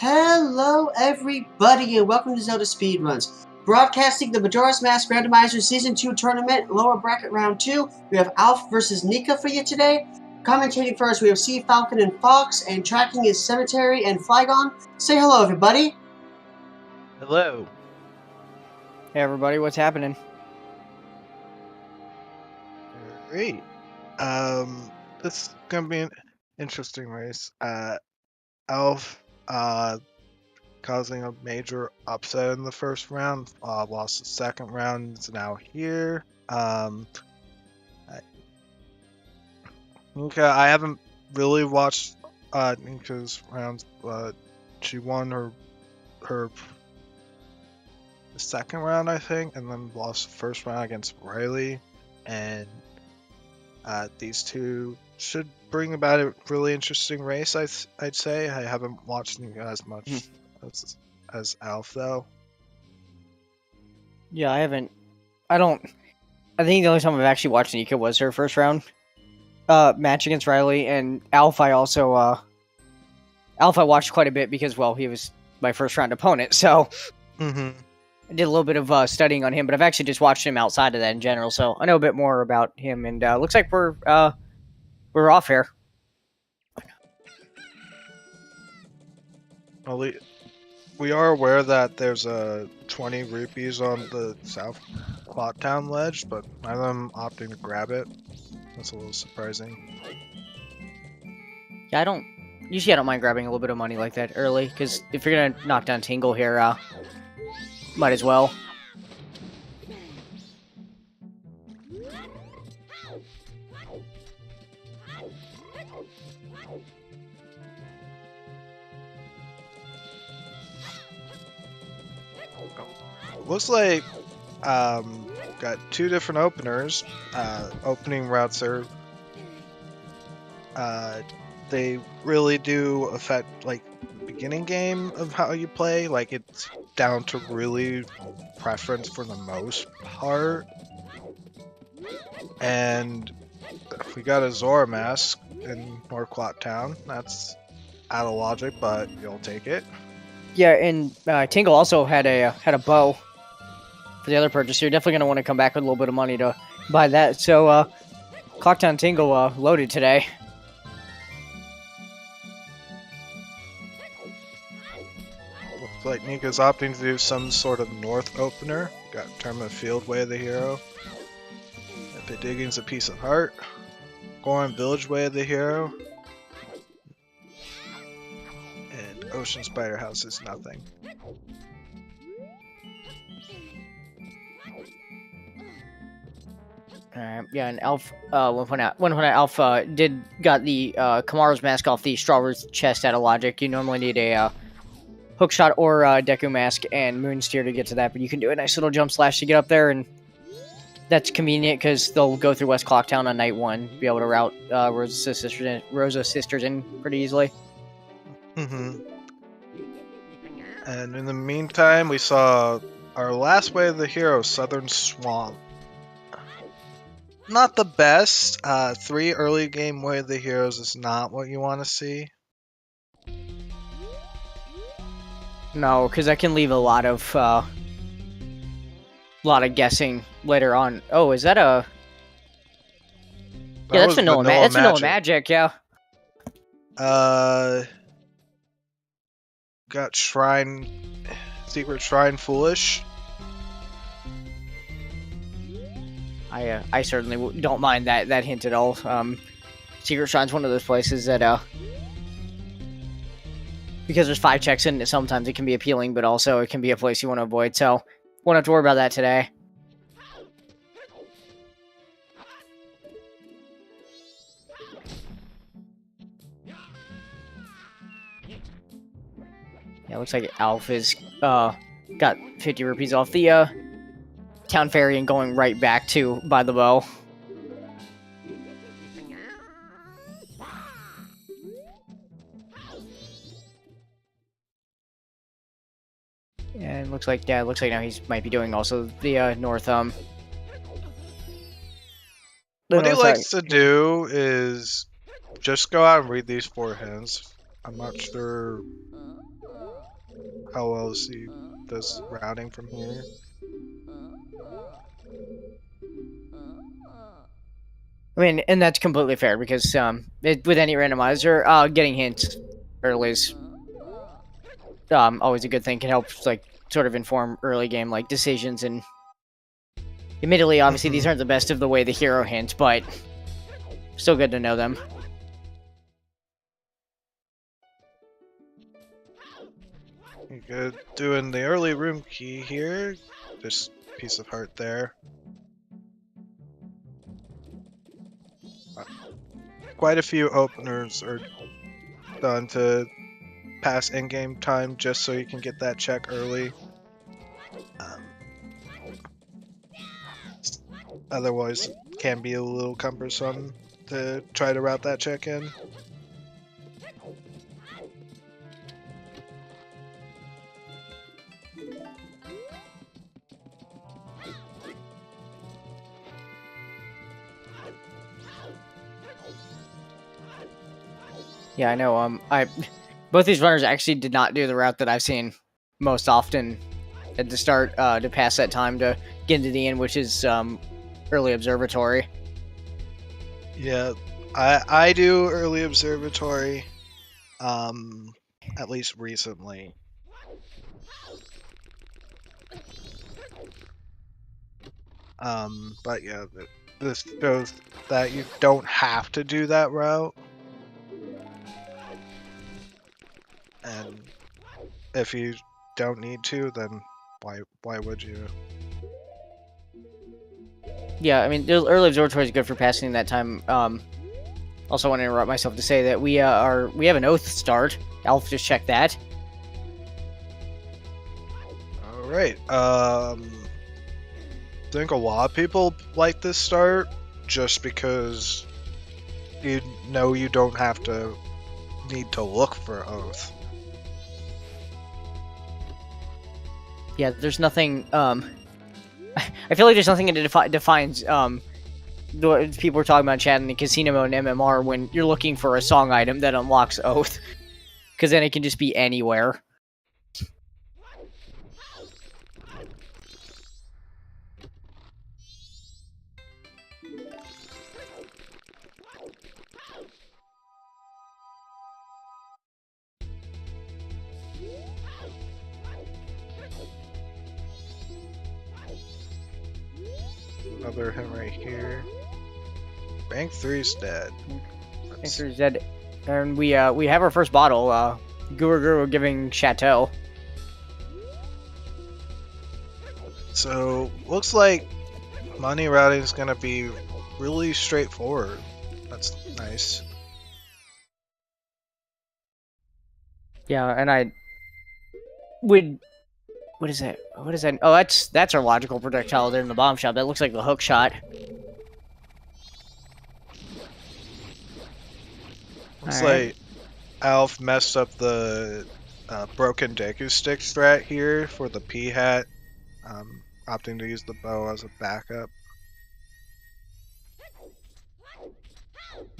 Hello everybody and welcome to ZeldaSpeedRuns. Broadcasting the Majora's Mask Randomizer Season 2 Tournament, Lower Bracket Round 2. We have Alf versus Nika for you today. Commentating first, we have Sea Falcon and Fox, and tracking is Cemetery and Flygon. Say hello everybody. Hello. Hey everybody, what's happening? Great. This is gonna be an interesting race. Elf, causing a major upset in the first round. Lost the second round. Is now here. Nika, I haven't really watched Nika's rounds, but she won her the second round, I think, and then lost the first round against Riley. And these two should bring about a really interesting race, I'd say. I haven't watched Nika as much as Alf, though. Yeah, I haven't. I think the only time I've actually watched Nika was her first round match against Riley, and Alf I also Alf I watched quite a bit because, well, he was my first round opponent, so I did a little bit of studying on him, but I've actually just watched him outside of that in general, so I know a bit more about him, and looks like we're off here. Well, we are aware that there's 20 rupees on the South Clock Town ledge, but none of them opting to grab it. That's a little surprising. Yeah, I don't mind grabbing a little bit of money like that early, because if you're gonna knock down Tingle here, might as well. Looks like got two different openers. Opening routes are they really do affect like the beginning game of how you play. Like it's down to really preference for the most part. And we got a Zora mask in North Clock Town. That's out of logic, but you'll take it. Yeah, and Tingle also had a bow for the other purchase. You're definitely going to want to come back with a little bit of money to buy that. So, Clocktown Tingle loaded today. Looks like Nika's opting to do some sort of north opener. Got Tournament Field Way of the Hero. Epic Digging's a Piece of Heart. Goron Village Way of the Hero. And Ocean Spider House is nothing. Yeah, and Alf, one point out, Alf got the Kamaro's mask off the Strawberry's chest out of logic. You normally need a hookshot or Deku mask and Moonsteer to get to that, but you can do a nice little jump slash to get up there, and that's convenient because they'll go through West Clocktown on night one, be able to route Rosa's sisters in pretty easily. And in the meantime, we saw our last Way of the Hero, Southern Swamp. Not the best. 3 early game Way of the Heroes is not what you want to see. No, because that can leave a lot of guessing later on. Oh, is that a? Yeah, that's Vanilla Magic. That's Vanilla Magic, yeah. Got Secret Shrine Foolish. I certainly don't mind that hint at all. Secret Shrine's one of those places that because there's 5 checks in it, sometimes it can be appealing, but also it can be a place you want to avoid. So won't have to worry about that today. Yeah, looks like Alf is got 50 rupees off the Town Ferry and going right back to buy the bow. And looks like now he might be doing also the north What he likes to do is just go out and read these 4 hints. I'm not sure how well he does routing from here. I mean, and that's completely fair because with any randomizer, getting hints early is always a good thing. Can help like sort of inform early game like decisions. And admittedly, obviously, these aren't the best of the way the hero hints, but still good to know them. Good. Doing the early room key here. This piece of heart there. Quite a few openers are done to pass in-game time just so you can get that check early. Otherwise, it can be a little cumbersome to try to route that check in. Yeah, I know. Both these runners actually did not do the route that I've seen most often at the start to pass that time to get into the end, which is early observatory. Yeah, I do early observatory, at least recently. But yeah, this shows that you don't have to do that route. And if you don't need to, then why would you? Yeah, I mean, the early observatory is good for passing that time. Also, want to interrupt myself to say that we have an oath start. Alf just checked that. All right. I think a lot of people like this start just because you know you don't have to need to look for oath. Yeah, there's nothing. I feel like there's nothing that defines the people were talking about chat in the casino mode and MMR when you're looking for a song item that unlocks oath, because then it can just be anywhere. Another him right here. Bank 3's dead. Bank 3's dead, and we have our first bottle. Guru Guru giving Chateau. So looks like money routing is gonna be really straightforward. That's nice. Yeah, and I would. What is that? What is that? Oh, that's our logical projectile there in the bomb shop. That looks like the hook shot. Looks like Alf messed up the broken Deku stick strat here for the P hat, opting to use the bow as a backup.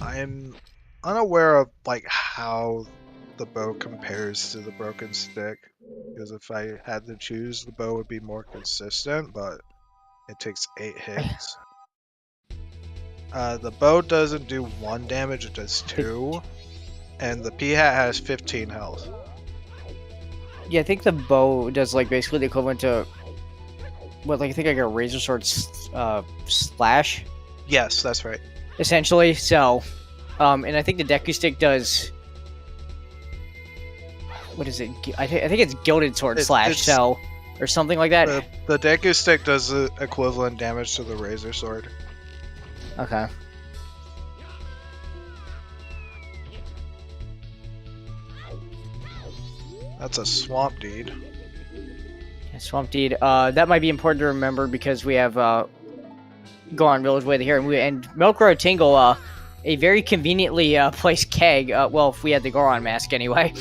I'm unaware of like how the bow compares to the broken stick, because if I had to choose, the bow would be more consistent, but it takes 8 hits. The bow doesn't do 1 damage, it does 2, and the P-hat has 15 health. Yeah, I think the bow does like basically the equivalent to what, like I think like a razor sword slash. Yes, that's right. Essentially, so, and I think the Deku stick does. What is it? I think it's Gilded Sword slash, so, or something like that. The Deku stick does the equivalent damage to the Razor Sword. Okay. That's a Swamp Deed. Yeah, Swamp Deed. That might be important to remember because we have Goron Village Way here, and Milk Road Tingle, a very conveniently placed keg. Well, if we had the Goron mask anyway.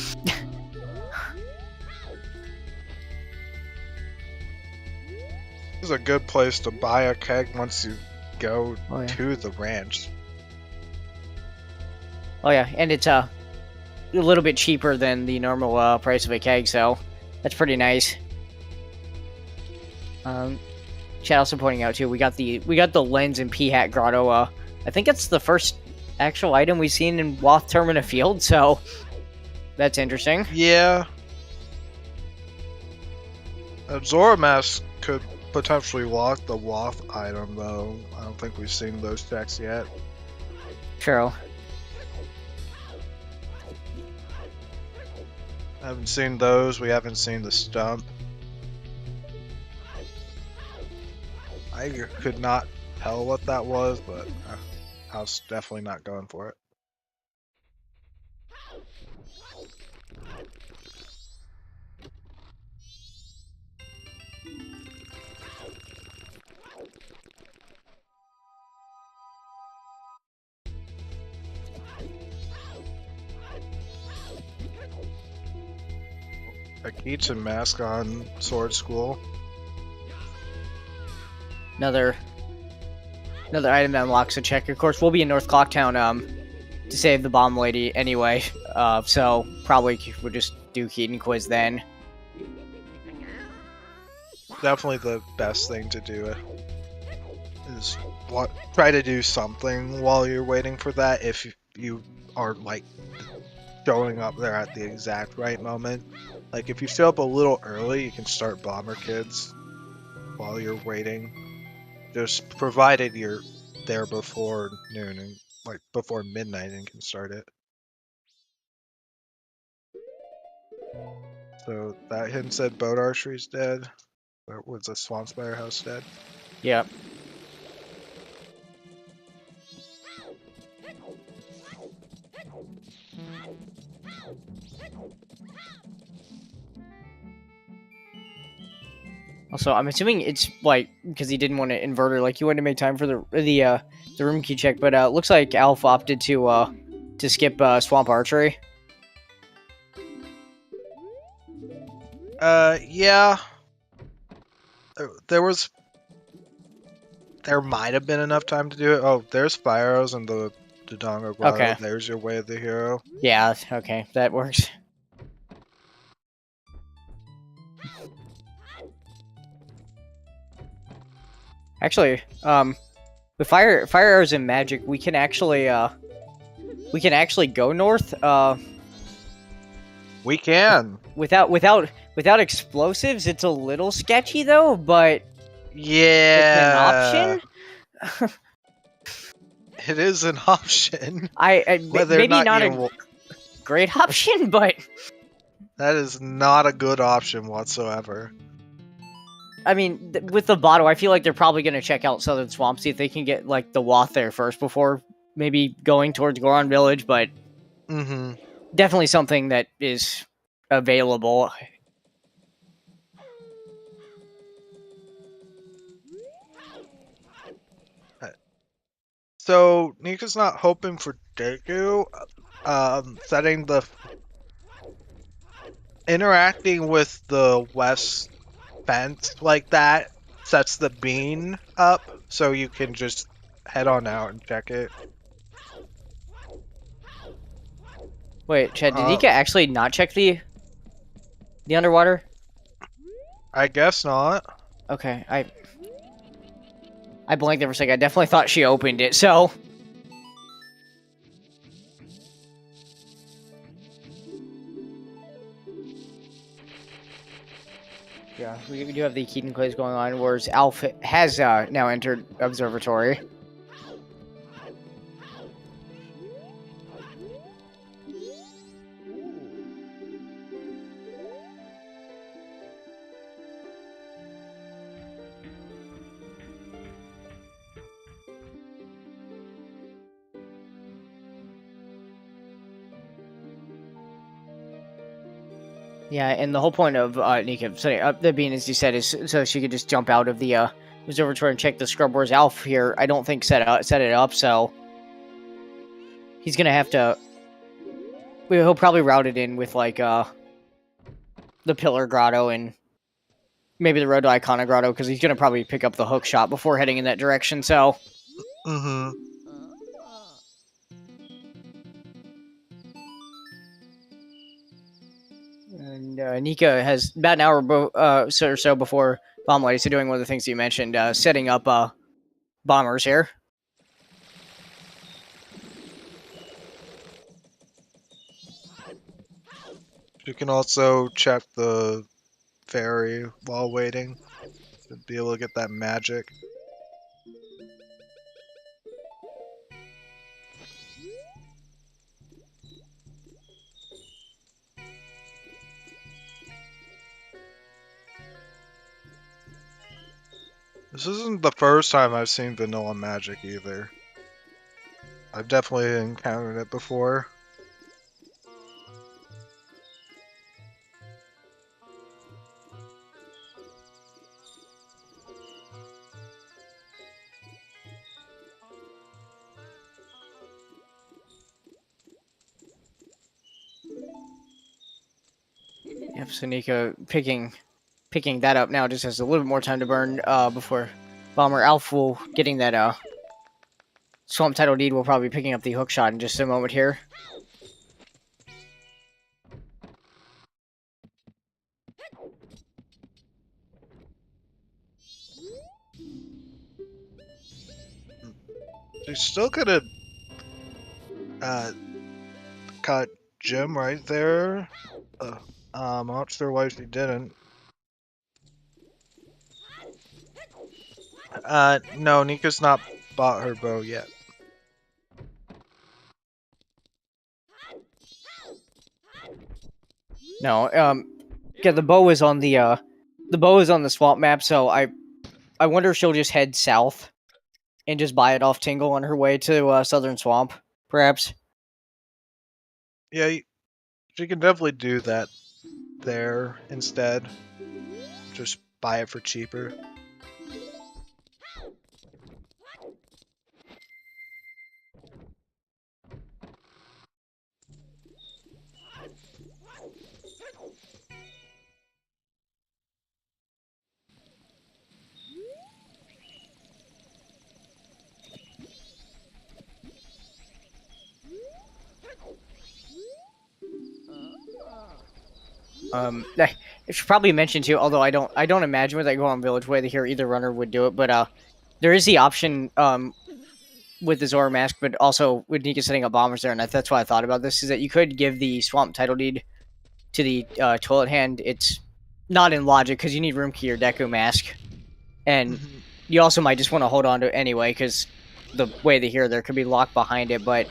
This is a good place to buy a keg once you go to the ranch. Oh yeah, and it's a little bit cheaper than the normal price of a keg, so That's pretty nice. Chad also pointing out too, we got the lens and P-Hat Grotto. I think it's the first actual item we've seen in Wath Termina Field, so that's interesting. Yeah. Zora Mask could potentially lock the Wath item, though. I don't think we've seen those checks yet. True. Haven't seen those. We haven't seen the stump. I could not tell what that was, but I was definitely not going for it. A Keats mask on Sword School. Another item that unlocks a check. Of course, we'll be in North Clocktown to save the bomb lady anyway. So probably we'll just do Keaton quiz then. Definitely the best thing to do is try to do something while you're waiting for that. If you are like showing up there at the exact right moment. Like if you show up a little early, you can start Bomber Kids while you're waiting. Just provided you're there before noon and like before midnight and can start it. So that hint said boat archery's dead. Or was the Swamp Spire house dead? Yep. Also, I'm assuming it's like because he didn't want to inverter, like he wanted to make time for the room key check, but looks like Alpha opted to skip Swamp Archery. Yeah. There might have been enough time to do it. Oh, there's Fire Arrows and the Dodongo Grotto. Okay. There's your way of the hero. Yeah, okay, that works. Actually, with fire arrows and magic, we can actually go north. We can. Without explosives, it's a little sketchy though, but yeah, it's an option. It is an option. Maybe not a great option, but that is not a good option whatsoever. I mean, with the bottle, I feel like they're probably going to check out Southern Swamp, see if they can get like the Wath there first before maybe going towards Goron Village, but definitely something that is available. So Nika's not hoping for Deku. Setting the interacting with the west fence like that sets the bean up, so you can just head on out and check it. Wait, Chad, did Nika actually not check the underwater? I guess not. Okay, I blanked there for a second. I definitely thought she opened it, so... Yeah, we do have the Keaton quiz going on, whereas Alpha has now entered Observatory. Yeah, and the whole point of Nika setting up the bean, as you said, is so she could just jump out of the observatory and check the scrub. Whereas Alf here, I don't think set it up, so he's gonna have to. He'll probably route it in with like the Pillar Grotto and maybe the Road to Icona Grotto, because he's gonna probably pick up the hook shot before heading in that direction. So. And Nika has about an hour or so before Bomb Lady, so doing one of the things you mentioned, setting up bombers here. You can also check the fairy while waiting to be able to get that magic. This isn't the first time I've seen vanilla magic either. I've definitely encountered it before. Yep, so Nika picking that up now just has a little bit more time to burn before Bomber Alf will getting that Swamp Title Deed will probably be picking up the hook shot in just a moment here. She still could have caught Jim right there. I'm not sure why she didn't. No, Nika's not bought her bow yet. No, yeah, the bow is on the swamp map, so I wonder if she'll just head south and just buy it off Tingle on her way to Southern Swamp, perhaps. Yeah, she can definitely do that there instead. Just buy it for cheaper. I should probably mention too, although I don't imagine with that go on Village Way here either runner would do it, but there is the option with the Zora mask, but also with Nika setting up bombers there, and that's why I thought about this, is that you could give the Swamp Title Deed to the Toilet Hand. It's not in logic because you need Room Key or Deku Mask, and you also might just want to hold on to it anyway because the way they hear there could be locked behind it, but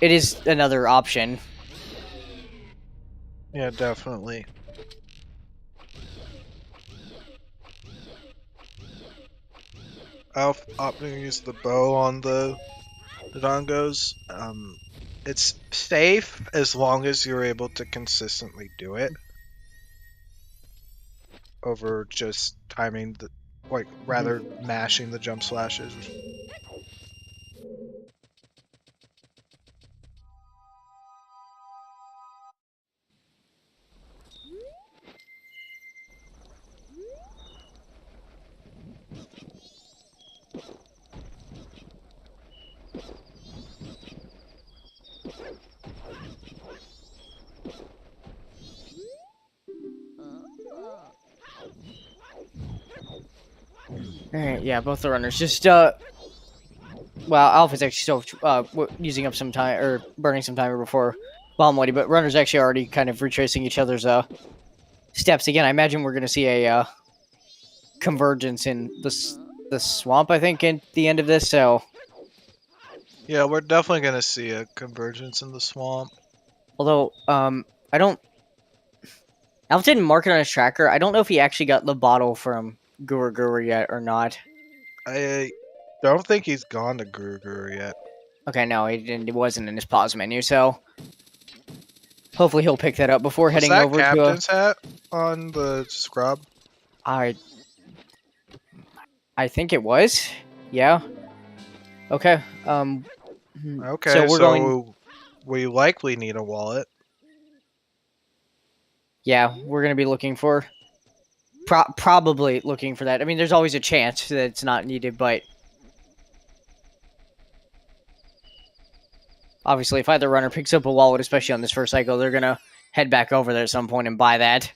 it is another option. Yeah, definitely. Alf opting to use the bow on the dongos. It's safe as long as you're able to consistently do it over just timing the, rather mashing the jump slashes. Alright, yeah, both the runners. Just, well, Alpha's actually still using up some time, or burning some timer before Bomb Lady, but runners actually already kind of retracing each other's steps. Again, I imagine we're going to see a convergence in the swamp, I think, at the end of this, so... Yeah, we're definitely going to see a convergence in the swamp. Although, I don't... Alf didn't mark it on his tracker. I don't know if he actually got the bottle from Guru Guru yet or not. I don't think he's gone to Guru Guru yet. Okay, no, it wasn't in his pause menu, so... Hopefully he'll pick that up before heading over to captain's hat on the scrub? I think it was. Yeah. Okay. Okay, so we're going... we likely need a wallet. Yeah, we're going to be looking for... probably looking for that. I mean, there's always a chance that it's not needed, but... Obviously, if either runner picks up a wallet, especially on this first cycle, they're going to head back over there at some point and buy that.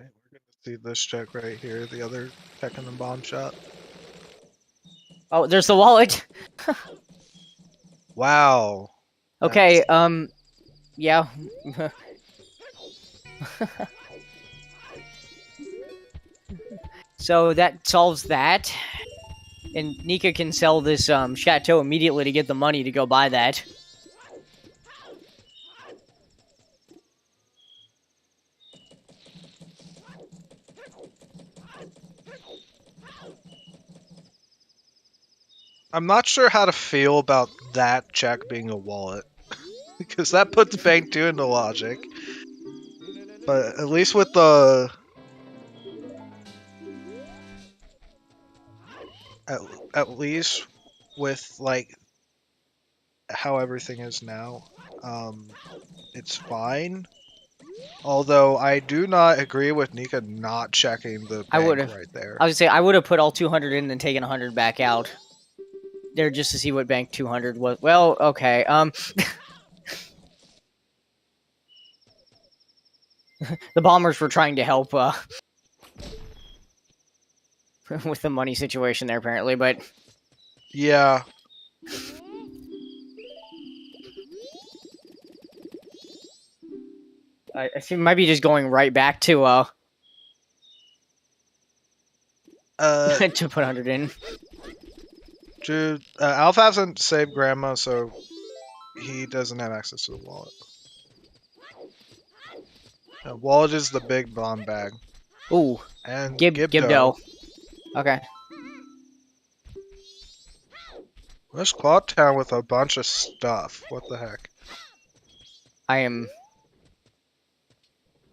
Okay, we're gonna see this check right here, the other check in the bomb shop. Oh, there's the wallet. Wow. Okay, That's- yeah. So that solves that. And Nika can sell this chateau immediately to get the money to go buy that. I'm not sure how to feel about that check being a wallet. Because that puts Bank 2 into logic. But at least with the... At least with, like, how everything is now, it's fine. Although I do not agree with Nika not checking the I bank would've- right there. I would say I would have put all 200 in and taken 100 back out. There just to see what bank 200 was. Well, okay. The bombers were trying to help with the money situation there apparently, but Yeah. I think might be just going right back to to put 100 in. Dude, Alpha hasn't saved Grandma, so he doesn't have access to the wallet. Wallet is the big bomb bag. Ooh, And Gibdo. Okay. Where's Cloud Town with a bunch of stuff? What the heck? I am.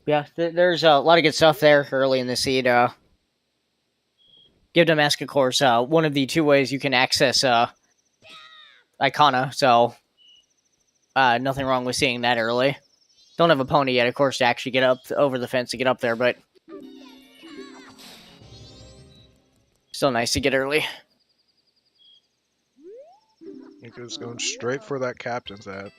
Yeah, there's a lot of good stuff there early in the seed. Give them Mask, of course, one of the two ways you can access Icona, so nothing wrong with seeing that early. Don't have a pony yet, of course, to actually get up over the fence to get up there, but still nice to get early. Nika's going straight for that captain's hat.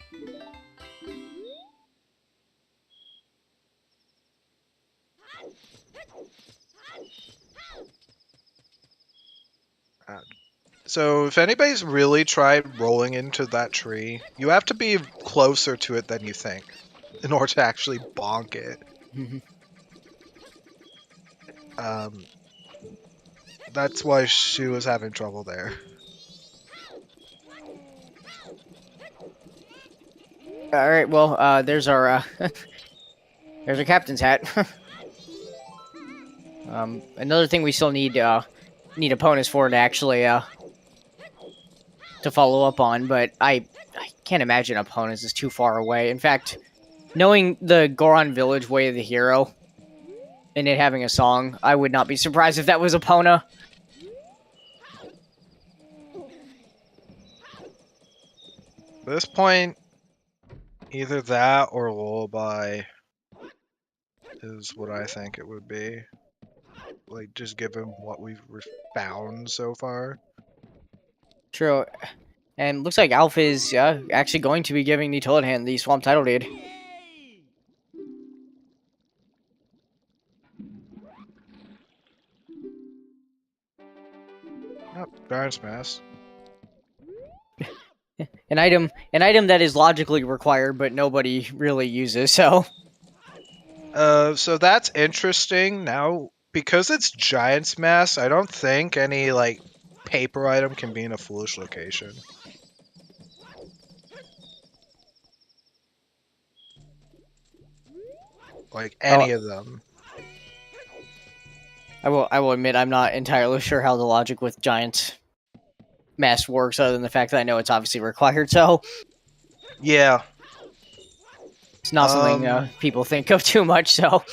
So if anybody's really tried rolling into that tree, you have to be closer to it than you think in order to actually bonk it. That's why she was having trouble there. All right, well, there's our there's our captain's hat. Another thing we still need opponents for to actually to follow up on, but I can't imagine opponents is too far away. In fact, knowing the Goron Village Way of the Hero and it having a song, I would not be surprised if that was Epona. At this point, either that or Lullaby is what I think it would be. Like, just given what we've found so far. True. And looks like Alpha is actually going to be giving the Toilet Hand the Swamp title deed. Yep, Giant's Mask. An item that is logically required, but nobody really uses, so... So that's interesting. Now, because it's Giant's Mask, I don't think any, like, paper item can be in a foolish location. Like, any of them. I will admit I'm not entirely sure how the logic with Giant Mask works, other than the fact that I know it's obviously required, so... Yeah. It's not something people think of too much, so...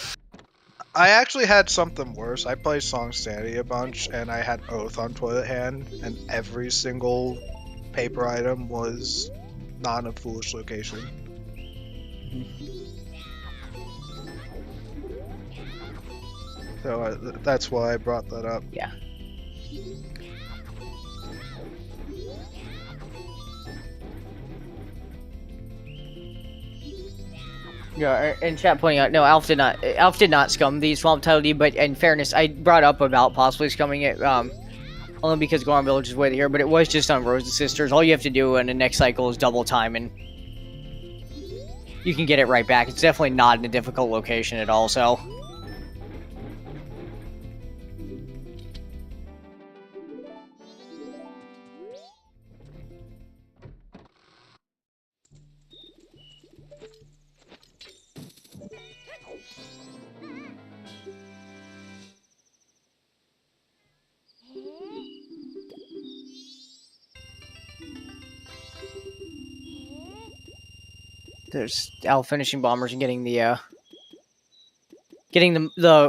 I actually had something worse. I played Song Sanity a bunch, and I had Oath on Toilet Hand, and every single paper item was not a foolish location. So that's why I brought that up. Yeah. Yeah, and chat pointing out, no, Alf did not scum the Swamp Title Deed, but in fairness, I brought up about possibly scumming it, only because Goron Village is way here, but it was just on Rose's Sisters. All you have to do in the next cycle is double time, and you can get it right back. It's definitely not in a difficult location at all, so... There's Al finishing bombers and getting the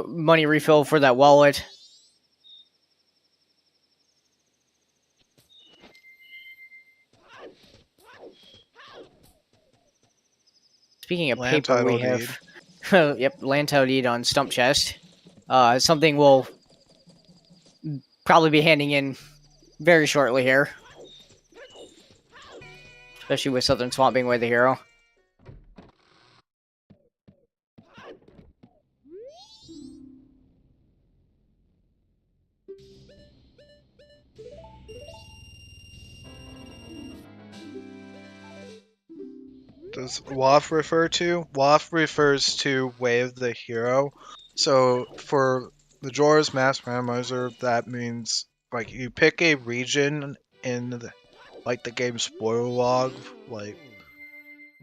money refill for that wallet. Speaking of Land paper, we title have yep, land title deed on Stump Chest. Something we'll probably be handing in very shortly here, especially with Southern Swamp being way the hero. Does WAF refer to? WAF refers to Way of the Hero. So for Majora's Mask Randomizer, that means like you pick a region in the game spoiler log,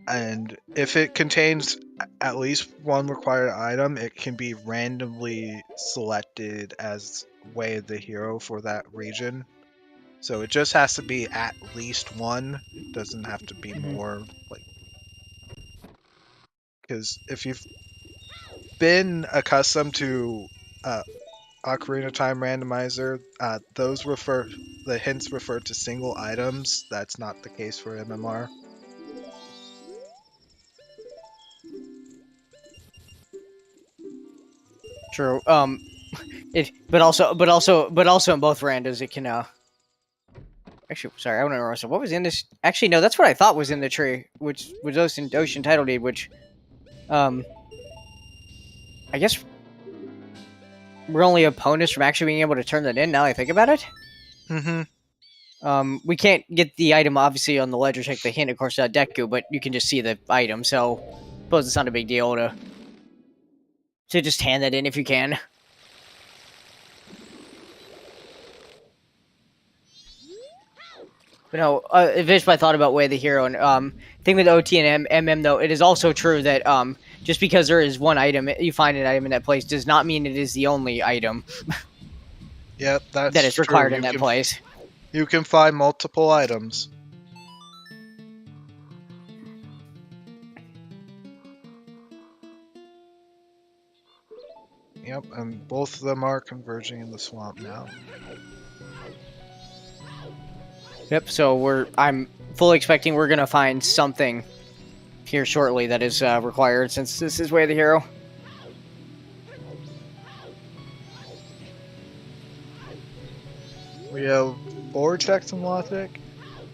and if it contains at least one required item, it can be randomly selected as Way of the Hero for that region. So it just has to be at least one. It doesn't have to be more, because if you've been accustomed to Ocarina of Time Randomizer, the hints refer to single items. That's not the case for MMR. True. But also in both randos, it can Actually, sorry, I don't know. So what was in this? Actually, no, that's what I thought was in the tree, which was Ocean Title Deed, which, I guess we're only opponents from actually being able to turn that in. Now I think about it. Mm-hmm. We can't get the item obviously on the ledger check the hint, of course, Deku, but you can just see the item. So, I suppose it's not a big deal to just hand that in if you can. But no, if I thought about Way of the Hero, and thing with OT and MM though, it is also true that just because there is one item, you find an item in that place, does not mean it is the only item. Yep, that is required in that place. You can find multiple items. Yep, and both of them are converging in the swamp now. Yep, so I'm fully expecting we're gonna find something here shortly that is required, since this is Way of the Hero. We have 4 checks and logic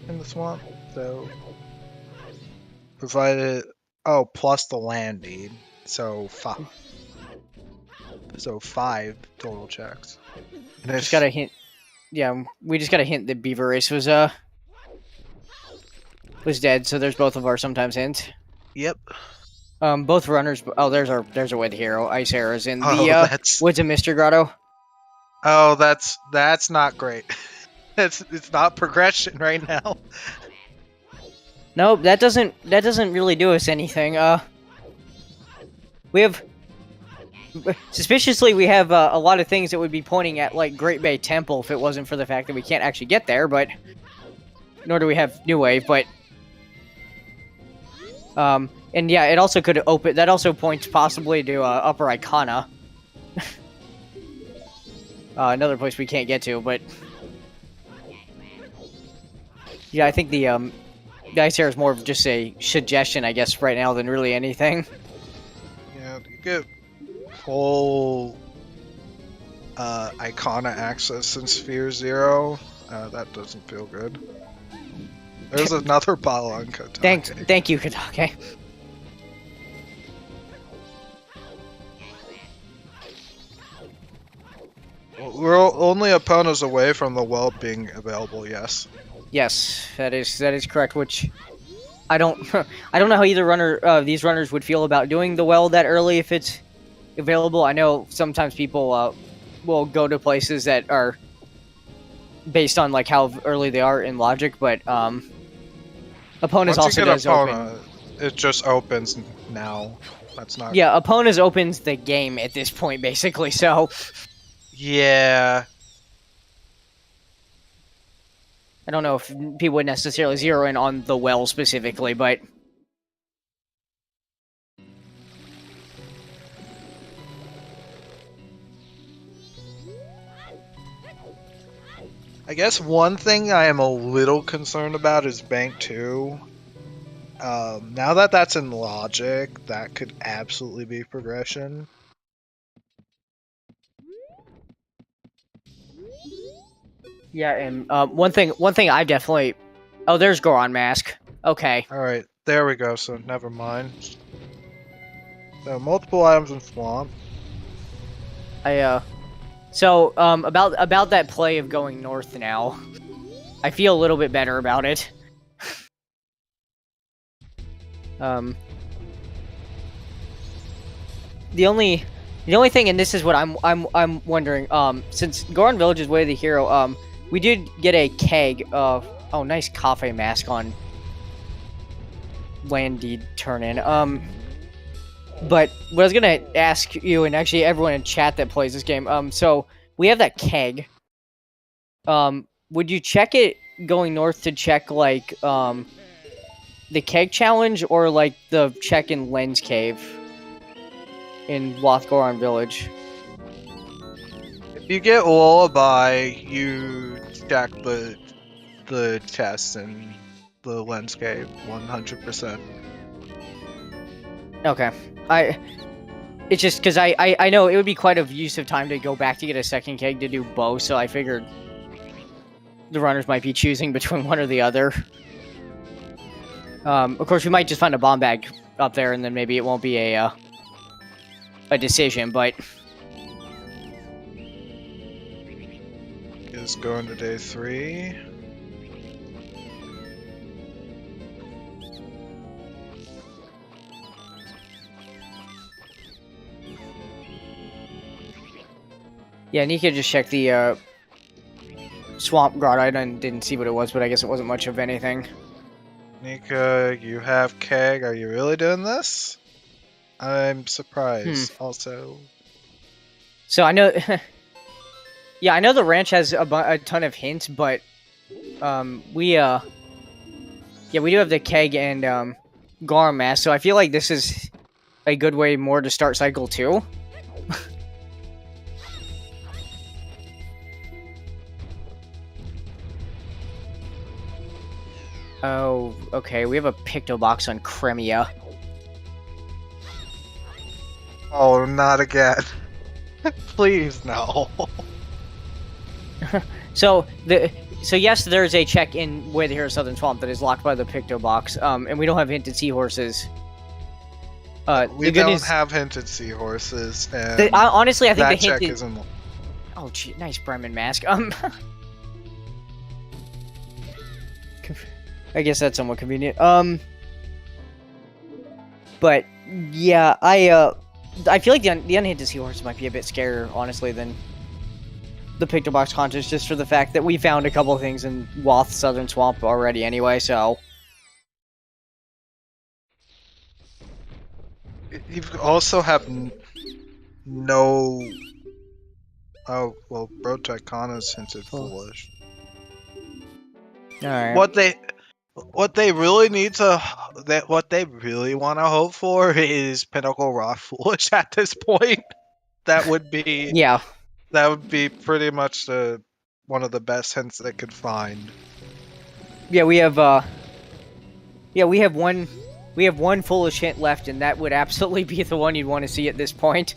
in the swamp, so provided plus the land deed, so 5. So 5 total checks. And just got a hint. Yeah, we just got a hint that Beaver Race was dead, so there's both of our sometimes hints. Yep. Both runners. Oh, there's our Way of the Hero. Ice Arrows in the Woods of Mr. Grotto. Oh, that's not great. It's not progression right now. No, that doesn't really do us anything. We have suspiciously we have a lot of things that would be pointing at like Great Bay Temple if it wasn't for the fact that we can't actually get there, but nor do we have New Wave, but and yeah, it also could open. That also points possibly to Upper Icona. Another place we can't get to, but yeah, I think the the ice air is more of just a suggestion, I guess, right now than really anything. Yeah, you get full Icona access in Sphere 0. That doesn't feel good. There's another bottle on Kotake. Thank you, Kotake. We're only opponents away from the well being available, yes. Yes, that is correct. Which I don't I don't know how either these runners would feel about doing the well that early if it's available. I know sometimes people will go to places that are based on like how early they are in logic, but Opponents Once also you get does Epona, open. it just opens now. That's not. Yeah, Opponents opens the game at this point, basically. So Yeah. I don't know if people would necessarily zero in on the well specifically, but I guess one thing I am a little concerned about is Bank 2. Now that that's in logic, that could absolutely be progression. yeah. And one thing I definitely. Oh, there's Goron Mask. Okay. All right, there we go. So never mind. So multiple items in swamp. So about that play of going north now, I feel a little bit better about it. The only thing, and this is what I'm wondering, since Goron Village is Way of the Hero, we did get a keg of nice cafe mask on land deed turn in. But what I was gonna ask you, and actually everyone in chat that plays this game, so we have that keg. Would you check it going north to check like the keg challenge, or like the check in Lens Cave in Lothgoron Village? If you get Lullaby, you check the chest in the lens cave 100%. Okay. It's just because I know it would be quite a use of time to go back to get a second keg to do both, so I figured the runners might be choosing between one or the other. Of course, we might just find a bomb bag up there, and then maybe it won't be a decision, but... Is going to day 3. Yeah, Nika just checked the swamp grotto. I didn't see what it was, but I guess it wasn't much of anything. Nika, you have keg. Are you really doing this? I'm surprised. Also, so I know, yeah, I know the ranch has a ton of hints, but we do have the keg and Goron Mask, so I feel like this is a good way more to start cycle 2. Oh, okay, we have a Picto Box on Cremia. oh, not again. Please, no. So yes, there's a check in Way of the Hero Southern Swamp that is locked by the Picto Box, and we don't have hinted seahorses. We don't have hinted seahorses, and honestly, I think that the check hinted... isn't. Oh, gee, nice Bremen Mask. I guess that's somewhat convenient. But yeah, I feel like the unhinted seahorses might be a bit scarier, honestly, than the Picto Box contest, just for the fact that we found a couple of things in Wath Southern Swamp already anyway, so... You also have no... Oh, well, Bro Tycona's hinted foolish. Alright. What they really need to... What they really want to hope for is Pinnacle Rock Foolish at this point. That would be... Yeah. That would be pretty much one of the best hints they could find. Yeah, we have, Yeah, we have one foolish hint left, and that would absolutely be the one you'd want to see at this point.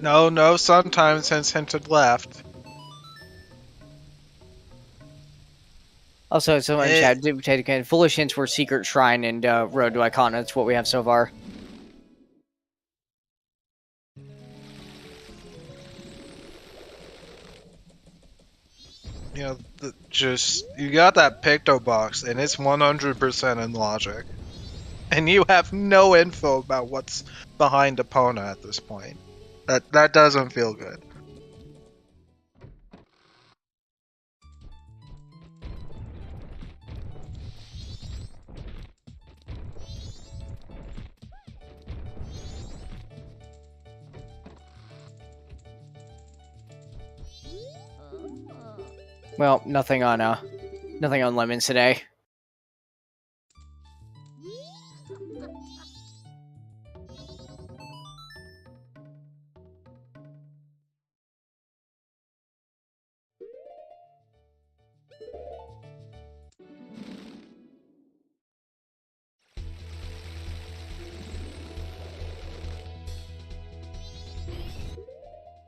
No, sometimes since hinted left. Also, someone in chat did take again. Foolish hints were Secret Shrine and Road to Icona. That's what we have so far. You know, you got that picto box, and it's 100% in logic, and you have no info about what's behind Epona at this point. That doesn't feel good. Well, nothing on lemons today.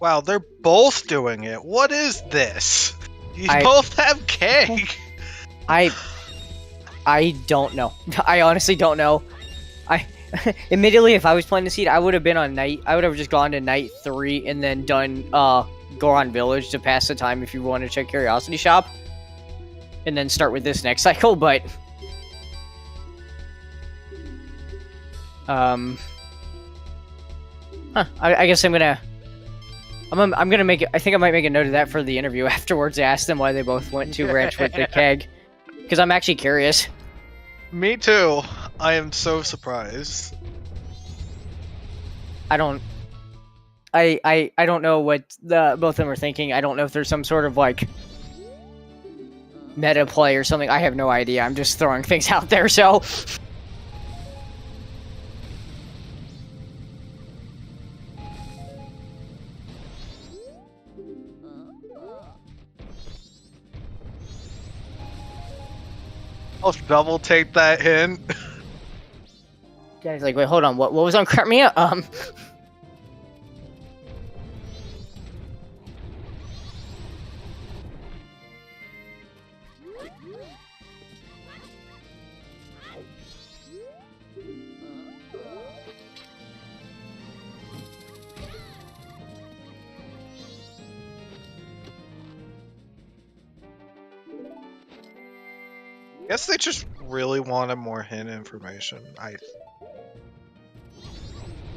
Wow, they're both doing it. What is this? You both have cake. I don't know. I honestly don't know. Admittedly, if I was playing the seed, I would have been on night. I would have just gone to night 3 and then done Goron Village to pass the time if you want to check Curiosity Shop, and then start with this next cycle. But I guess I'm gonna make it. I think I might make a note of that for the interview afterwards. Ask them why they both went to ranch with the keg, because I'm actually curious. Me too. I am so surprised. I don't know what both of them are thinking. I don't know if there's some sort of like meta play or something. I have no idea. I'm just throwing things out there. So. I'll double take that hint. Guys, like, wait, hold on. What was on Crimea? I guess they just really wanted more hint information.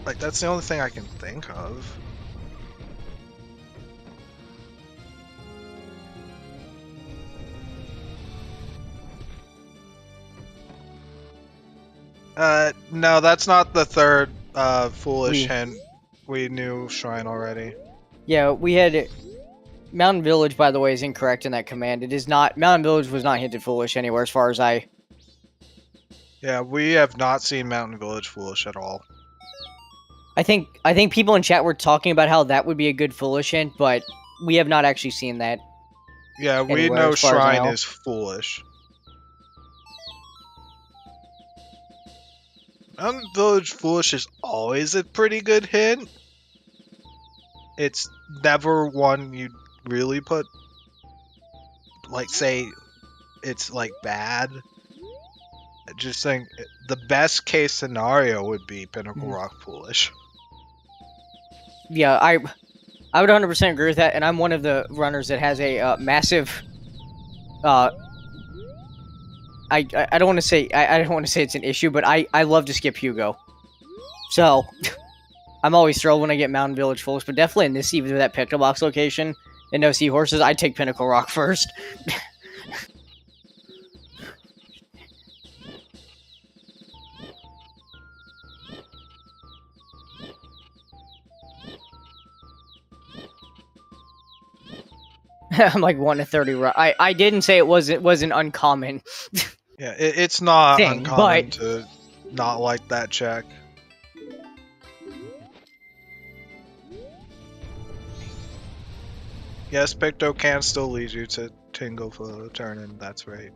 Like, that's the only thing I can think of. No, that's not the third foolish hint. We knew Shrine already. Yeah, we had Mountain Village, by the way, is incorrect in that command. It is not. Mountain Village was not hinted foolish anywhere, as far as I. Yeah, we have not seen Mountain Village foolish at all. I think people in chat were talking about how that would be a good foolish hint, but we have not actually seen that. Yeah, we know Shrine is foolish. Mountain Village foolish is always a pretty good hint. It's never one you'd really put, like, say it's like bad. I just think the best case scenario would be Pinnacle Rock foolish. Yeah, I would 100% agree with that, and I'm one of the runners that has a massive. I don't want to say I don't want to say it's an issue, but I love to skip Hugo, so I'm always thrilled when I get Mountain Village foolish. But definitely in this, even with that Picto Box location and no seahorses, I'd take Pinnacle Rock first. I'm like 1 to 30. I didn't say it wasn't uncommon. Yeah, it's not thing, uncommon but to not like that check. Yes, Picto can still lead you to Tingle for the turn, and that's right.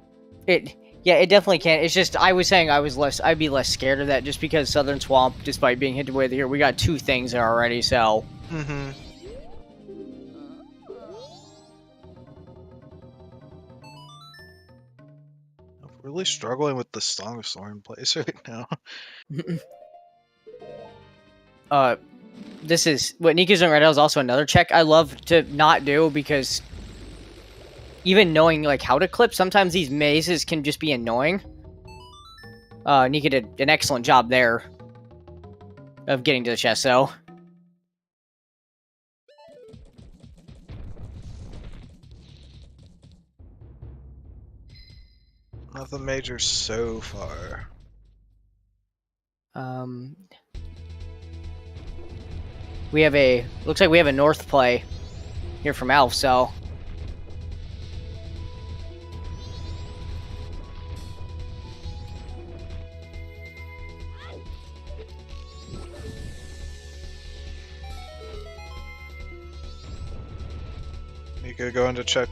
it definitely can. It's just I was saying I'd be less scared of that just because Southern Swamp, despite being hit away here, we got 2 things there already, so. Mm-hmm. I'm really struggling with the Song of Storm place right now. This is what Nika's doing right now is also another check I love to not do because even knowing like how to clip, sometimes these mazes can just be annoying. Nika did an excellent job there of getting to the chest, though. Nothing major so far. Looks like we have a north play here from Alf, so. Nika going to check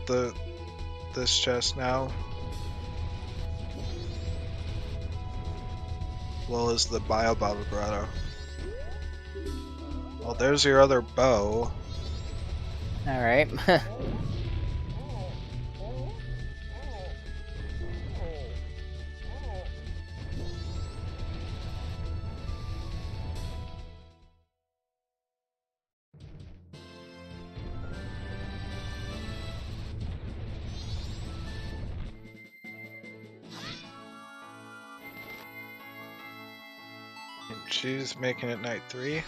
this chest now. Well as the Biobaba Grotto. Well, there's your other bow. Alright. And she's making it night 3.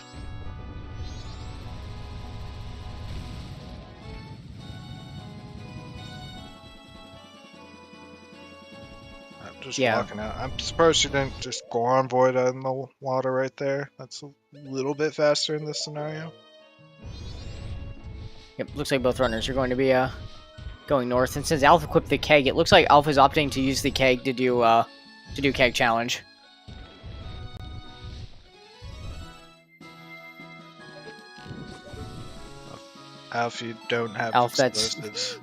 Just walking out. I'm surprised she didn't just go on void in the water right there. That's a little bit faster in this scenario. Yep, looks like both runners are going to be going north. And since Alpha equipped the keg, it looks like Alpha's opting to use the keg to do keg challenge. Alf, you don't have Alf, explosives.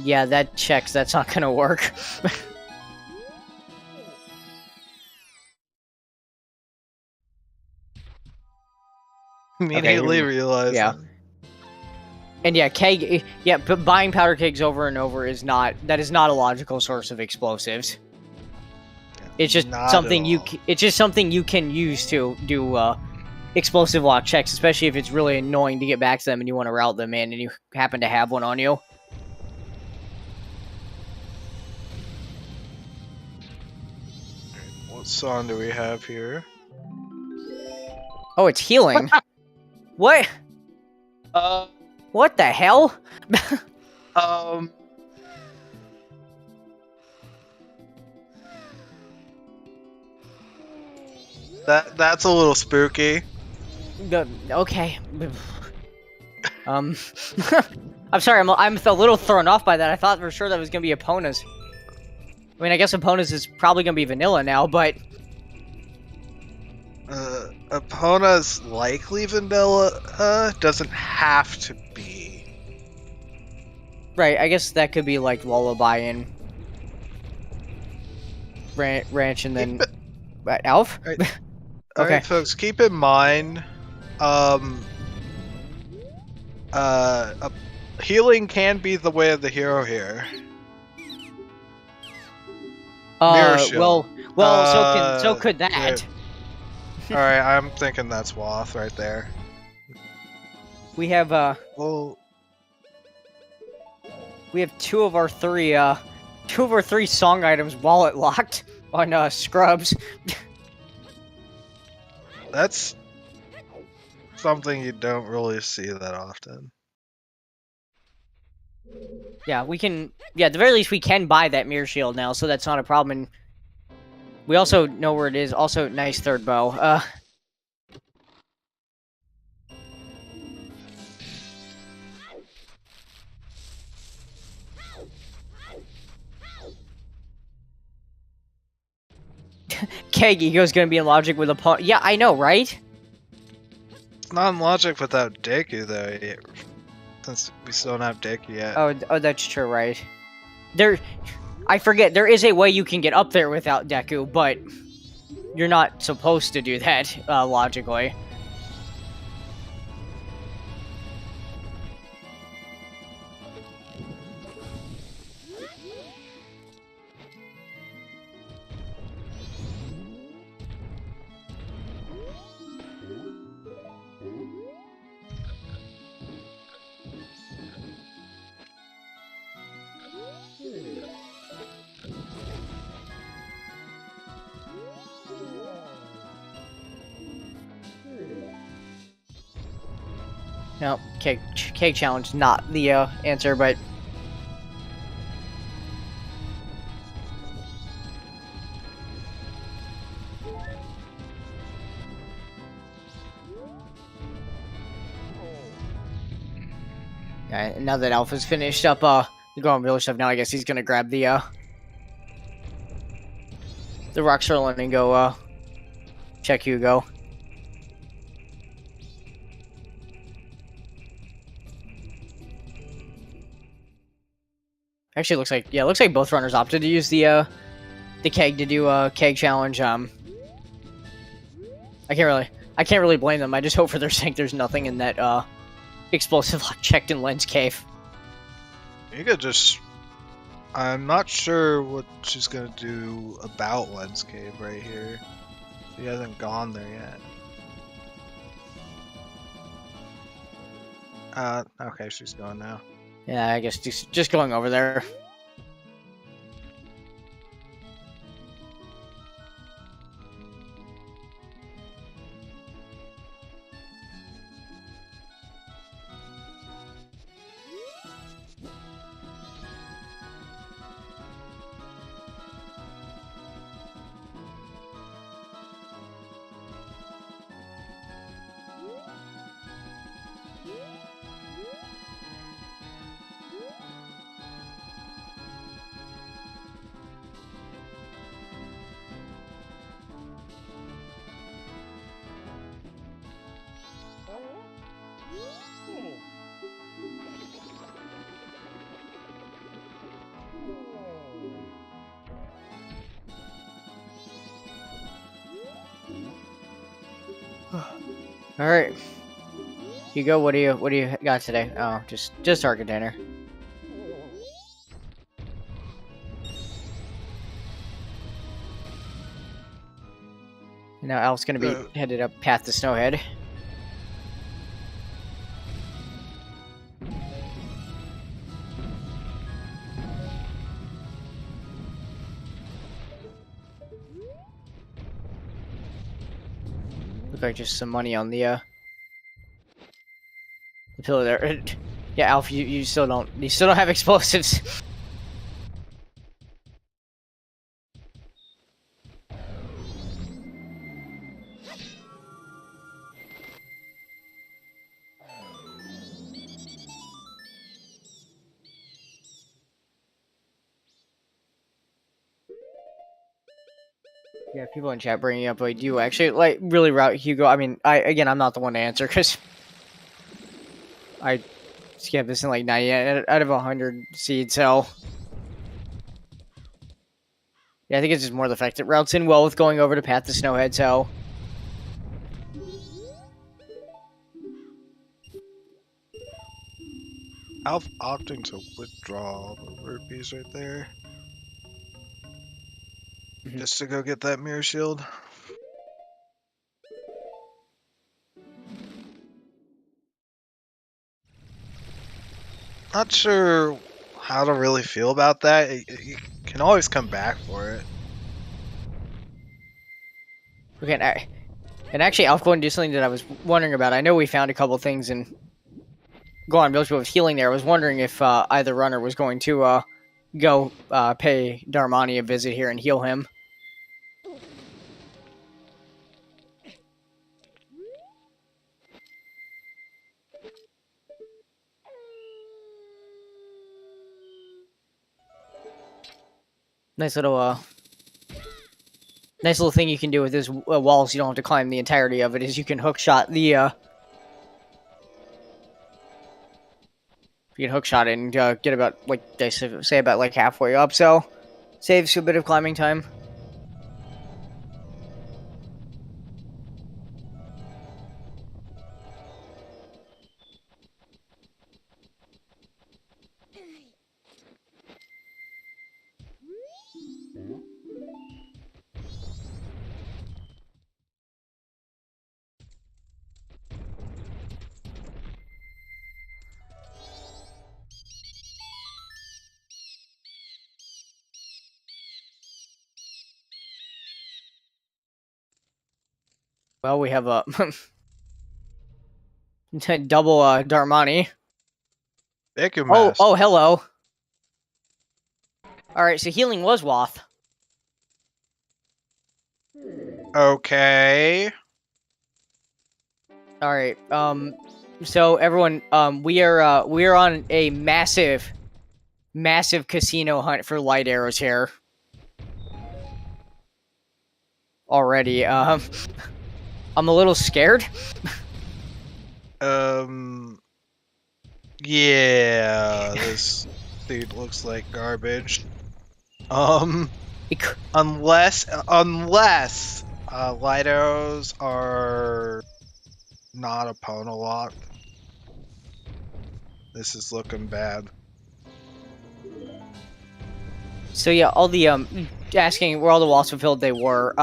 Yeah, that checks. That's not gonna work. Immediately realized. Yeah. And yeah, keg. Yeah, but buying powder kegs over and over is not a logical source of explosives. It's just something it's just something you can use to do explosive lock checks, especially if it's really annoying to get back to them and you want to route them in and you happen to have one on you. What song do we have here? Oh, it's healing. What? What the hell? That's a little spooky. Okay. I'm sorry. I'm a little thrown off by that. I thought for sure that was gonna be Epona's. I mean, I guess Epona's is probably gonna be vanilla now, but. Epona's likely vanilla. Doesn't have to be. Right. I guess that could be like Lullaby and Ranch, and then Alf. Right. Okay, Alright, folks. Keep in mind, healing can be the way of the hero here. Mirror shield. Well, so could that. Good. All right, I'm thinking that's Wath right there. We have we have two of our three song items wallet locked on Scrubs. That's something you don't really see that often. Yeah, we can. Yeah, at the very least, we can buy that mirror shield now, so that's not a problem. And we also know where it is. Also, nice third bow. Keg Ego's gonna be in logic with a pawn. Yeah, I know, right? It's not in logic without Deku though, since we still don't have Deku yet. Oh, that's true, right? I forget, there is a way you can get up there without Deku, but you're not supposed to do that, logically. No, cake challenge, not the answer, but yeah, now that Alpha's finished up the Golden Village stuff, now I guess he's gonna grab the rock swirling and go check Hugo. Actually, it looks like both runners opted to use the keg to do a keg challenge. I can't really blame them. I just hope for their sake there's nothing in that explosive lock checked in Len's cave. You could just. I'm not sure what she's gonna do about Len's cave right here. She hasn't gone there yet. Okay, she's going now. Yeah, I guess just going over there. All right, Hugo, what do you got today? Oh, just our container. Now Alf's gonna be headed up path to Snowhead. Look like just some money on the pillar there. Yeah, Alf, you still don't have explosives. Yeah, people in chat bringing up, like, do you actually, like, really route Hugo? I mean, I'm not the one to answer, because I skipped this in, like, 90 out of 100 seeds, so... Yeah, I think it's just more the fact that routes in well with going over to Path to Snowhead, so... Alf opting to withdraw the rupees right there. Just to go get that mirror shield. Not sure how to really feel about that. You can always come back for it. Okay, and actually, Alf, going to do something that I was wondering about. I know we found a couple things in Golden Village with healing there. I was wondering if either runner was going to go pay Darmani a visit here and heal him. Nice little Nice little thing you can do with this wall, so you don't have to climb the entirety of it, is you can hookshot the, you can hookshot it and get about, like, they say about, like, halfway up, so saves you a bit of climbing time. Well, we have a double Darmani. Thank you, Master. Oh, hello. Alright, so healing was Woth. Okay. Alright, so everyone, we are on a massive casino hunt for light arrows here. Already, I'm a little scared. Yeah, this dude looks like garbage. Unless light arrows are not opponent locked. This is looking bad. So yeah, all the asking were all the walls fulfilled, they were.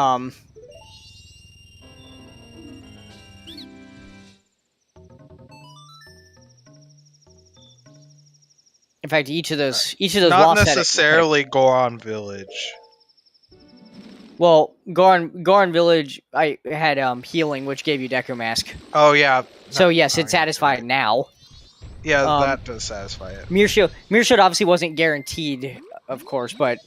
In fact, each of those not walls necessarily Goron Village. Well, Goron Village, I had healing, which gave you Deku Mask. Oh yeah. So yes, it's satisfied now. Yeah, that does satisfy it. Mirror Shield obviously wasn't guaranteed, of course, but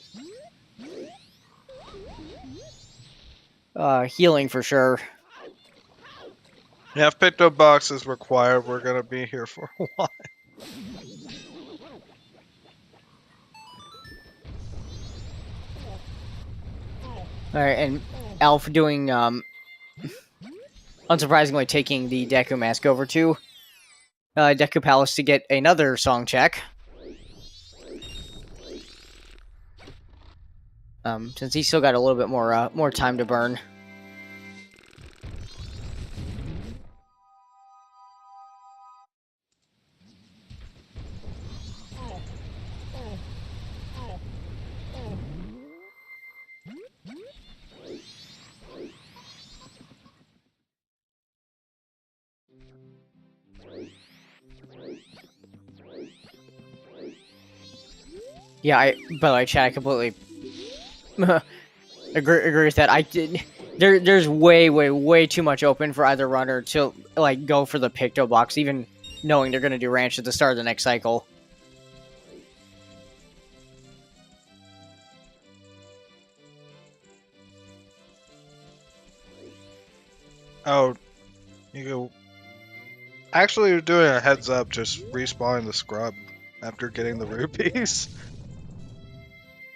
healing for sure. Yeah, if Picto Box is required, we're gonna be here for a while. Alright, and Alf doing, unsurprisingly taking the Deku Mask over to Deku Palace to get another song check. Since he's still got a little bit more time to burn. Yeah, by the way, chat, I completely agree with that. There's way too much open for either runner to like go for the Picto Box, even knowing they're gonna do Ranch at the start of the next cycle. Oh, you go. Actually, you're doing a heads up, just respawning the scrub after getting the rupees.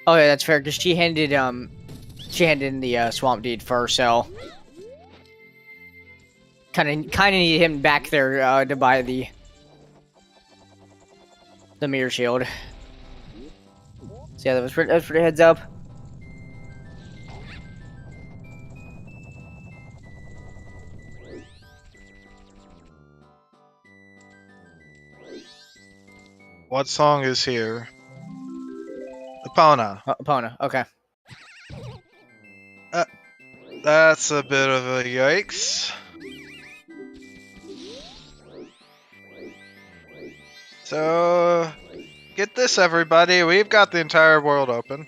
Oh yeah, that's fair because she handed in the Swamp Deed first, so kind of need him back there to buy the Mirror Shield. So yeah, that was pretty heads up. What song is here? Epona. Epona, okay. That's a bit of a yikes. So, get this, everybody. We've got the entire world open.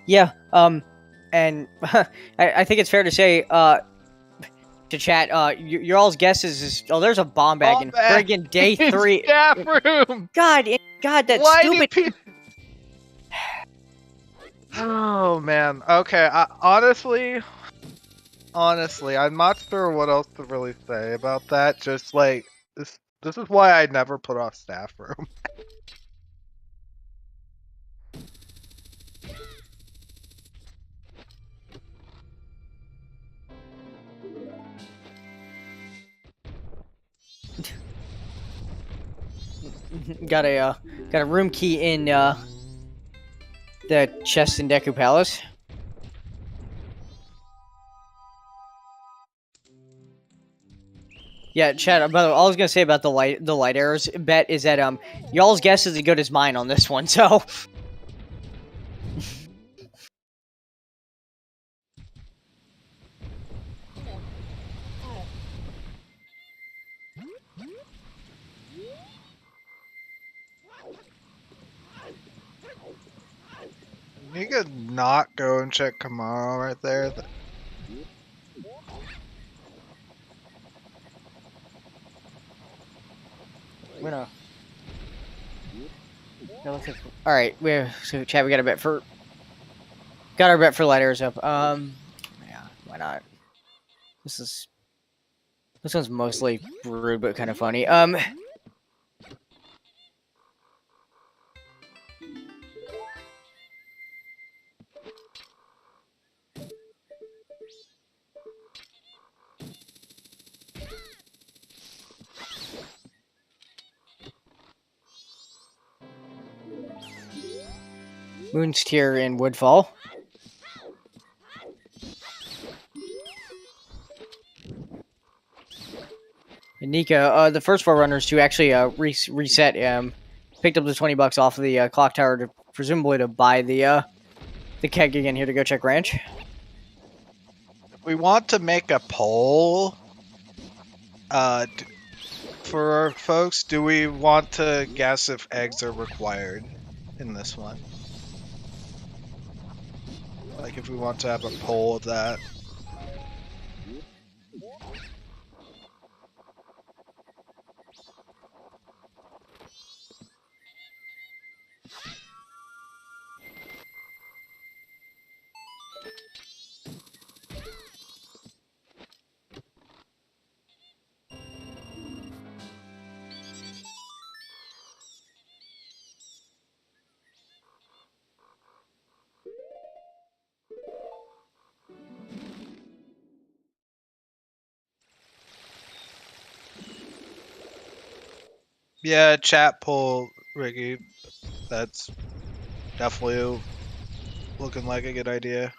Yeah, and I think it's fair to say, to chat, your all's guess is there's a bomb bag in friggin' day 3. Staff room! God, that Why stupid... Oh, man. Okay, honestly, I'm not sure what else to really say about that. Just, like, this is why I never put off staff room. got a room key in the chest in Deku Palace. Yeah, Chad. By the way, all I was gonna say about the light arrows bet is that y'all's guess is as good as mine on this one. So. You could not go and check Kamara right there. We're gonna. All right, so Chad, we got our bet for light arrows up. Yeah, why not? This one's mostly rude but kind of funny. Moon's Tear in Woodfall. And Nika, the first 4 runners to actually reset, picked up the $20 off of the clock tower to presumably to buy the keg again here to go check ranch. We want to make a poll. For our folks, do we want to guess if eggs are required in this one? Like if we want to have a poll of that. Yeah, chat poll, Ricky. That's definitely looking like a good idea.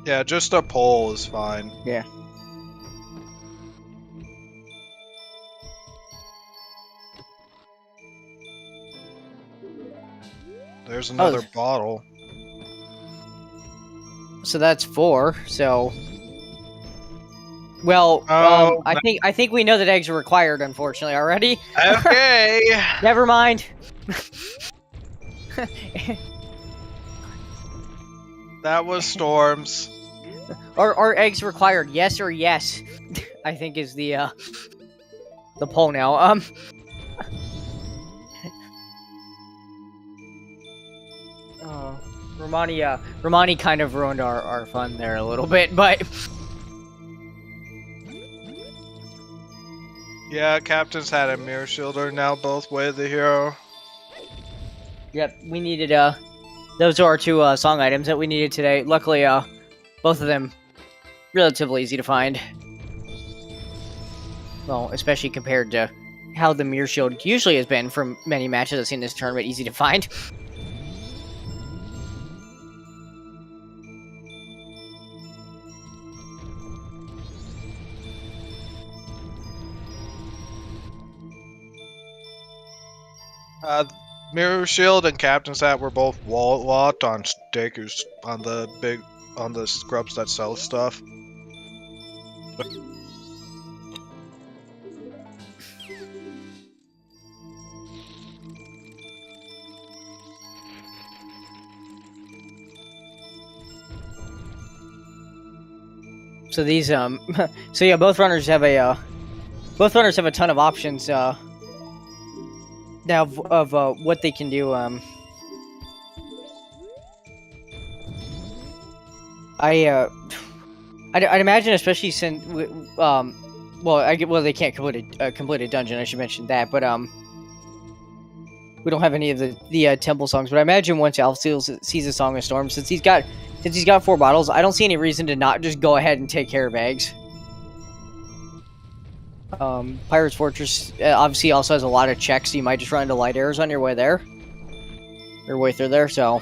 Yeah, just a poll is fine. Yeah. There's another bottle. So that's 4. So, well, I think we know that eggs are required. Unfortunately, already. Okay. Never mind. That was Storms. Are eggs required? Yes or yes? I think is the poll now. Romani kind of ruined our fun there a little bit, but Yeah, Captain's had a mirror shielder now both way the hero. yep, we needed those are our 2 song items that we needed today. Luckily, both of them relatively easy to find. Well, especially compared to how the mirror shield usually has been from many matches I've seen this tournament, easy to find. Mirror shield and Captain's hat were both wall locked on stakers on the scrubs that sell stuff. So these so yeah, both runners have a ton of options now of what they can do. I'd imagine, especially since well, they can't complete a dungeon. I should mention that, but we don't have any of the temple songs. But I imagine once Alf sees a Song of Storm, since he's got 4 bottles, I don't see any reason to not just go ahead and take care of eggs. Pirate's Fortress obviously also has a lot of checks, so you might just run into light arrows on your way there, or way through there. So.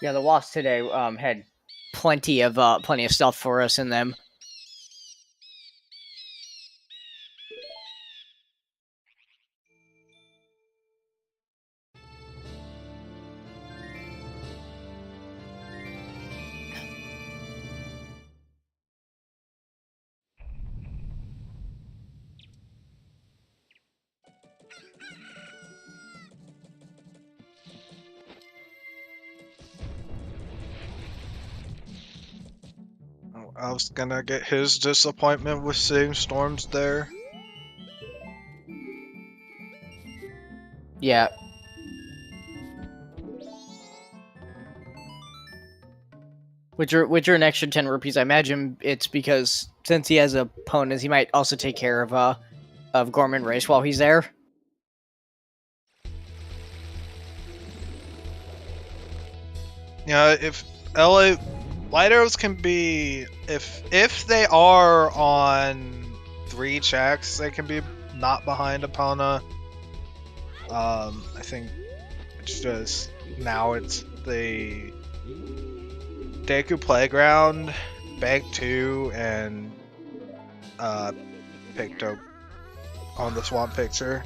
Yeah, the wasps today had plenty of stuff for us in them. I was gonna get his disappointment with seeing storms there. Yeah. Which are an extra 10 rupees. I imagine it's because since he has opponents, he might also take care of Gorman Race while he's there. Yeah, if LA light arrows can be if they are on 3 checks, they can be not behind Epona. I think it's just now it's the Deku Playground, Bank 2, and Picto on the Swamp Picture.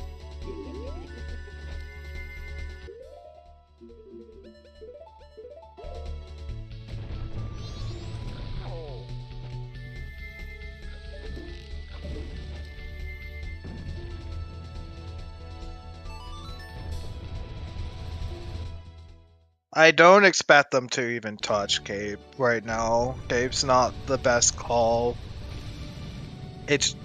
I don't expect them to even touch Cape right now. Cape's not the best call. It's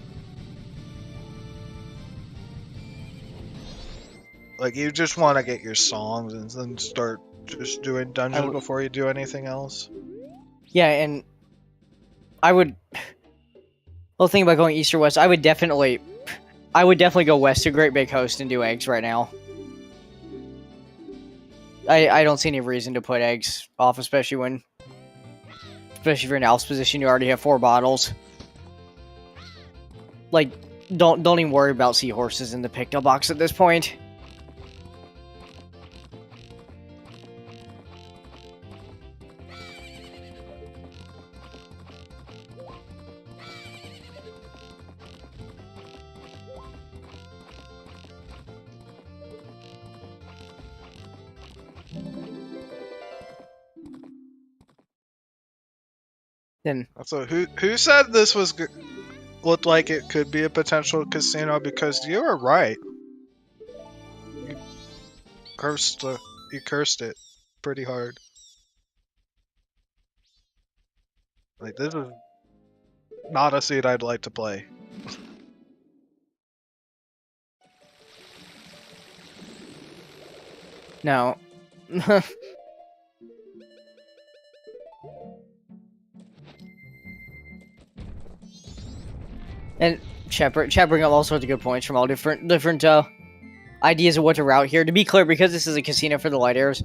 like you just want to get your songs and then start just doing dungeons before you do anything else. Yeah, and I would. Well, thing about going east or west, I would definitely go west to Great Big Host and do eggs right now. I don't see any reason to put eggs off, especially if you're in Alf's position, you already have 4 bottles. Like, don't even worry about seahorses in the pickup box at this point. Then So who said this was looked like it could be a potential casino? Because you were right. You cursed it pretty hard. Like, this is not a seed I'd like to play. no. And chat bring up all sorts of good points from all different ideas of what to route here. To be clear, because this is a casino for the light arrows,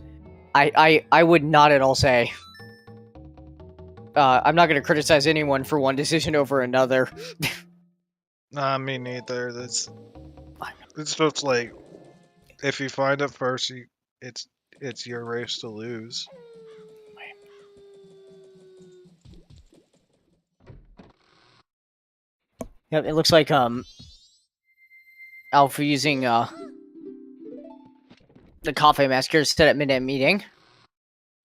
I would not at all say. I'm not going to criticize anyone for one decision over another. Nah, me neither. It's just like if you find it first, it's your race to lose. Yep, it looks like Alpha using the coffee mask here to set up midnight meeting.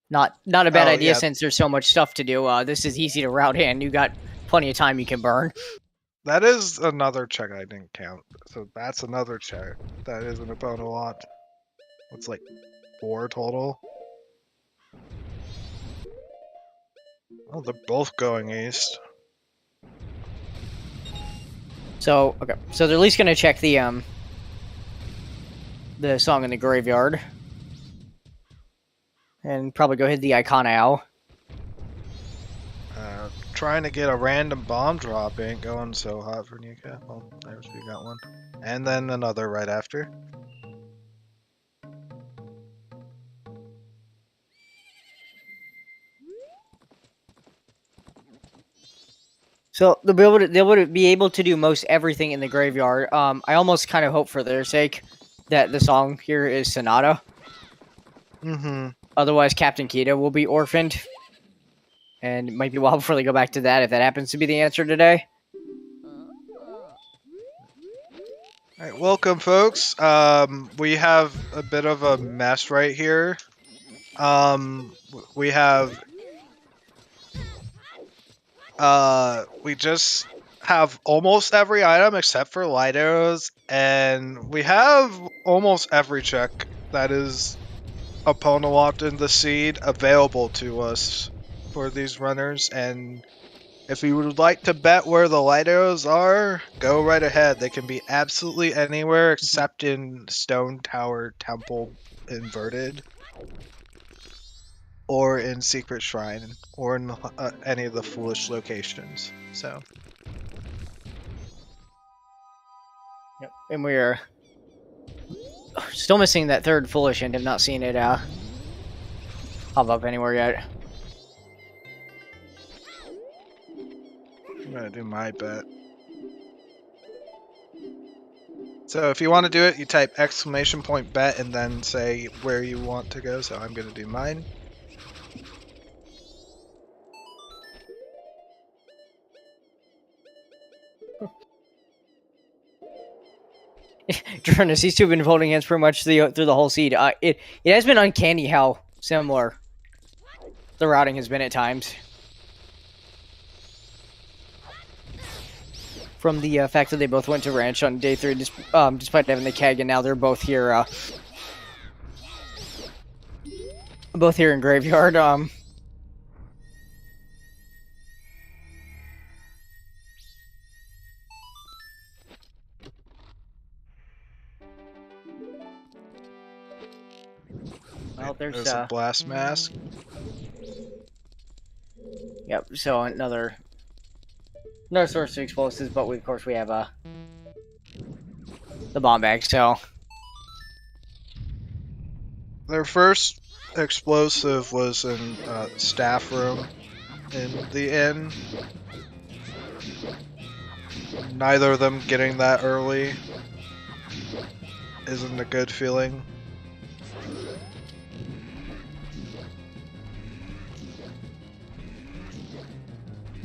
Not a bad idea since there's so much stuff to do. This is easy to route in. You got plenty of time you can burn. That is another check I didn't count. So that's another check. That is an opponent lot. It's like 4 total. Oh, they're both going east. So okay, so they're at least gonna check the song in the graveyard, and probably go hit the Icona Owl. Trying to get a random bomb drop ain't going so hot for Nika. Well, there's we got one, and then another right after. So they'll be able to do most everything in the graveyard. I almost kind of hope for their sake that the song here is Sonata. Mm-hmm. Otherwise, Captain Kita will be orphaned. And it might be a while before they go back to that, if that happens to be the answer today. Alright, welcome folks. We have a bit of a mess right here. We just have almost every item except for light arrows, and we have almost every check that is opponent locked in the seed available to us for these runners, and if you would like to bet where the light arrows are, go right ahead. They can be absolutely anywhere except in Stone Tower Temple Inverted, or in Secret Shrine, or in any of the foolish locations. So, yep. And we're still missing that third foolish and have not seen it pop up anywhere yet. I'm gonna do my bet. So if you want to do it, you type !bet and then say where you want to go. So I'm gonna do mine. Journus, these two have been holding hands pretty much through the whole seed. It has been uncanny how similar the routing has been at times. From the fact that they both went to ranch on day 3, despite having the keg, and now they're both here. Both here in graveyard. Well, there's a blast mask. Yep. So another source of explosives, but of course we have the bomb bag. So their first explosive was in staff room in the inn. Neither of them getting that early isn't a good feeling.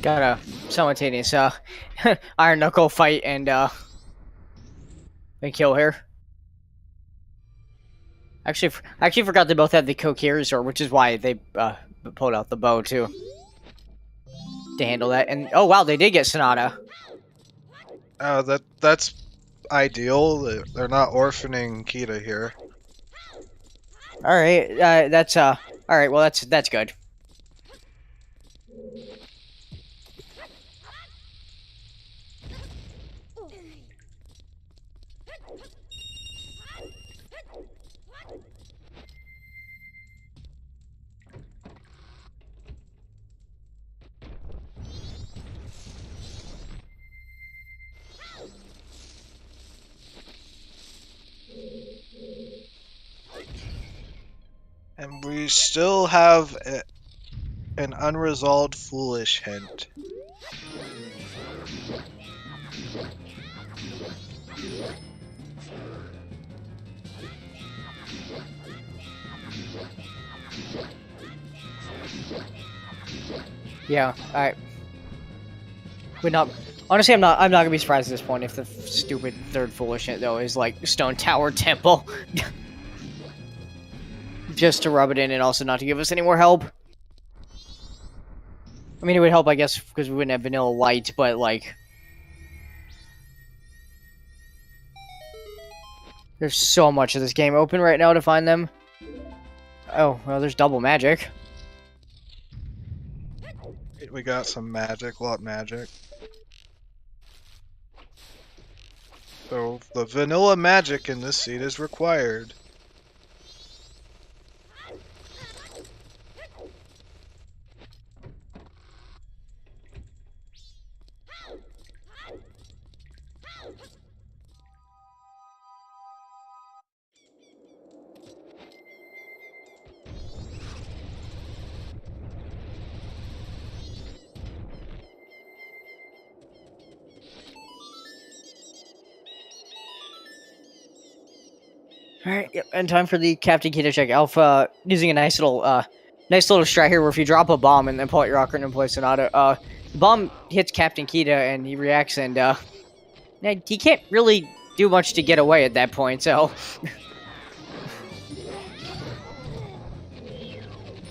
Got a simultaneous iron knuckle fight and kill here. Actually, I actually forgot they both had the coherer, which is why they pulled out the bow too to handle that. And oh wow, they did get Sonata. That's ideal. They're not orphaning Kita here. All right, that's all right. Well, that's good. And we still have an unresolved foolish hint. Yeah, alright. Honestly, I'm not gonna be surprised at this point if the stupid third foolishness though is like Stone Tower Temple, just to rub it in and also not to give us any more help. I mean, it would help, I guess, because we wouldn't have Vanilla Light, but like, there's so much of this game open right now to find them. Oh, well, there's double magic. We got some magic, lot magic. So the vanilla magic in this seed is required. Alright, yep, and time for the Captain Keto check. Alpha using a nice little strat here where if you drop a bomb and then pull out your Ocarina and play Sonata, the bomb hits Captain Kita and he reacts and he can't really do much to get away at that point, so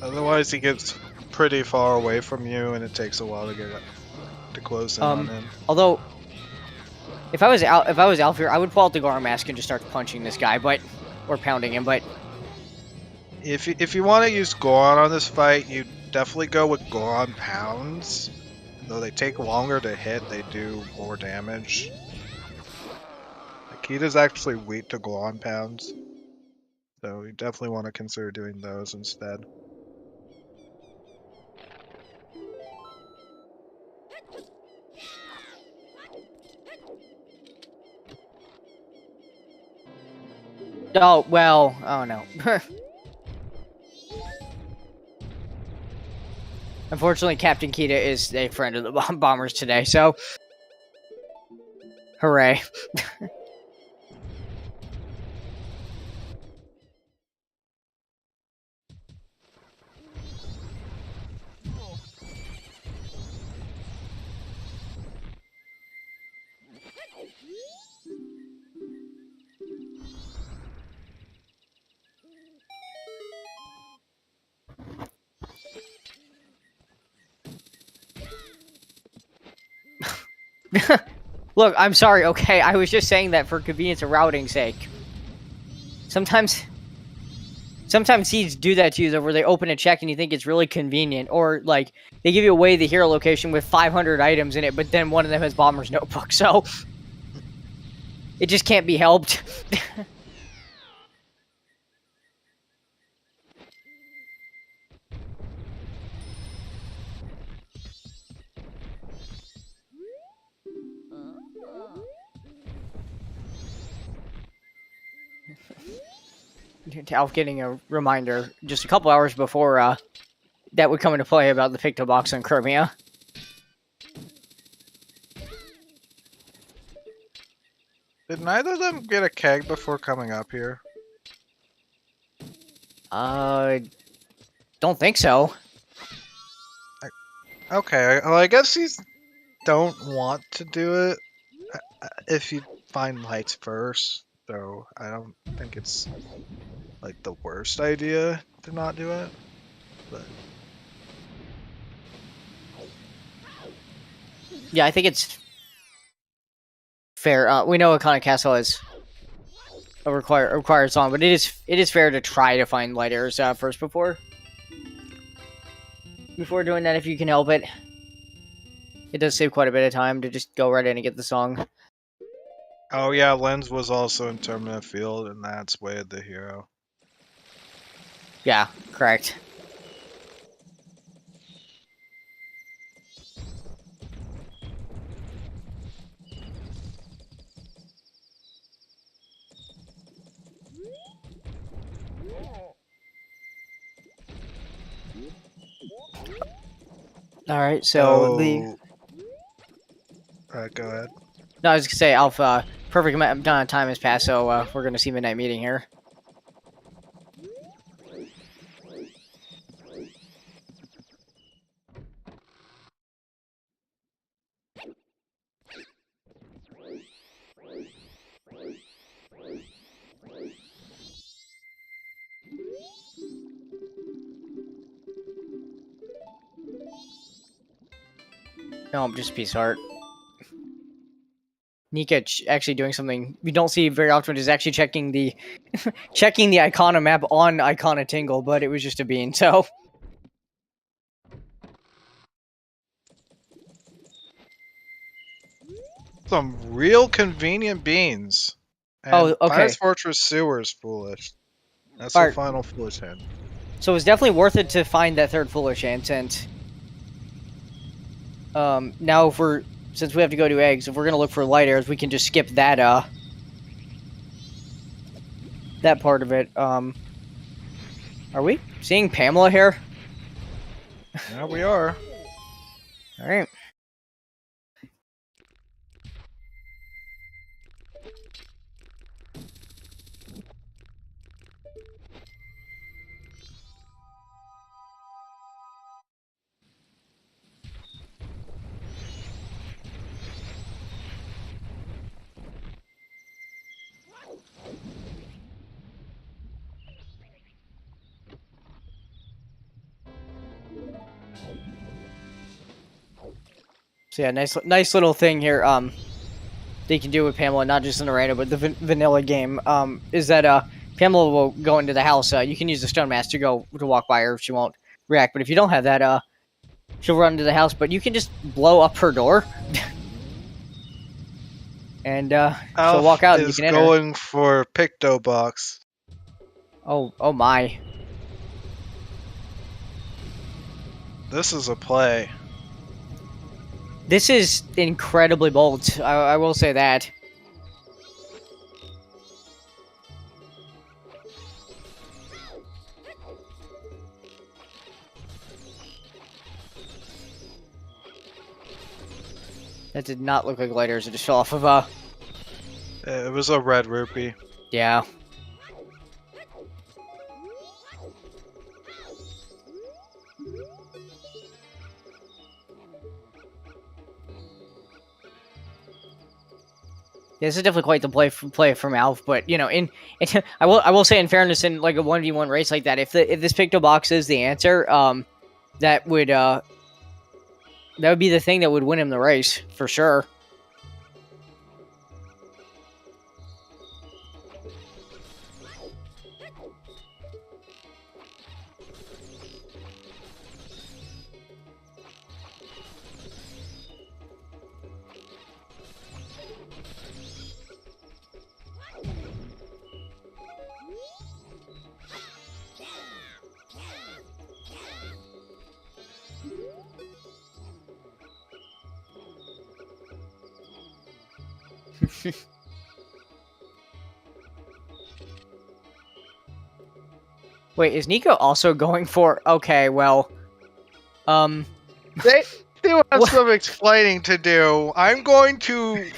Otherwise he gets pretty far away from you and it takes a while to get to close in on him. Although if I was Alpha here, I would pull out the Goron Mask and just start punching this guy, or pounding him, but if you want to use Goron on this fight, you definitely go with Goron Pounds. Though they take longer to hit, they do more damage. Akita's actually weak to Goron Pounds, so you definitely want to consider doing those instead. oh well, oh no. Unfortunately, Captain Kita is a friend of the bombers today, so hooray. Look, I'm sorry, okay? I was just saying that for convenience of routing sake. Sometimes seeds do that to you, though, where they open a check and you think it's really convenient. Or, like, they give you away the hero location with 500 items in it, but then one of them has Bomber's Notebook, so it just can't be helped. Alf getting a reminder just a couple hours before that would come into play about the Picto Box on Crimea. Did neither of them get a keg before coming up here? Don't think so. Okay, well I guess these don't want to do it if you find lights first, so I don't think it's like the worst idea to not do it, but Yeah, I think it's fair. We know Iconic Castle is a required song, but it is fair to try to find light errors first before doing that if you can help it. It does save quite a bit of time to just go right in and get the song. oh yeah, Lens was also in Terminal Field, and that's way the hero. Yeah, correct. All right, so go ahead. No, I was gonna say, Alpha, perfect amount of time has passed, so we're gonna see Midnight Meeting here. No, just a piece of art. Nika actually doing something we don't see very often is actually checking the checking the Icona map on Icona Tingle, but it was just a bean, so. Some real convenient beans. And Oh, okay. Pirate's Fortress Sewer is foolish. That's the final foolish hint. So it's definitely worth it to find that third foolish hint, and now since we have to go to eggs, if we're gonna look for light airs, we can just skip that that part of it. Are we seeing Pamela here? Yeah, we are. All right. So yeah, nice little thing here. They can do with Pamela, not just in the random, but the vanilla game. Is that Pamela will go into the house. You can use the stone mask to walk by her if she won't react. But if you don't have that, she'll run into the house. But you can just blow up her door, and she'll walk out. And you can enter. Going for Picto Box. Oh my! This is a play. This is incredibly bold. I will say that. That did not look like lighters. It just fell off of It was a red rupee. Yeah. Yeah, this is definitely quite the play from Alf, but you know, I will say in fairness, in like a 1v1 race like that, if this Picto Box is the answer, that would be the thing that would win him the race for sure. Wait, is Nico also going for? Okay, well, They have some explaining to do. I'm going to.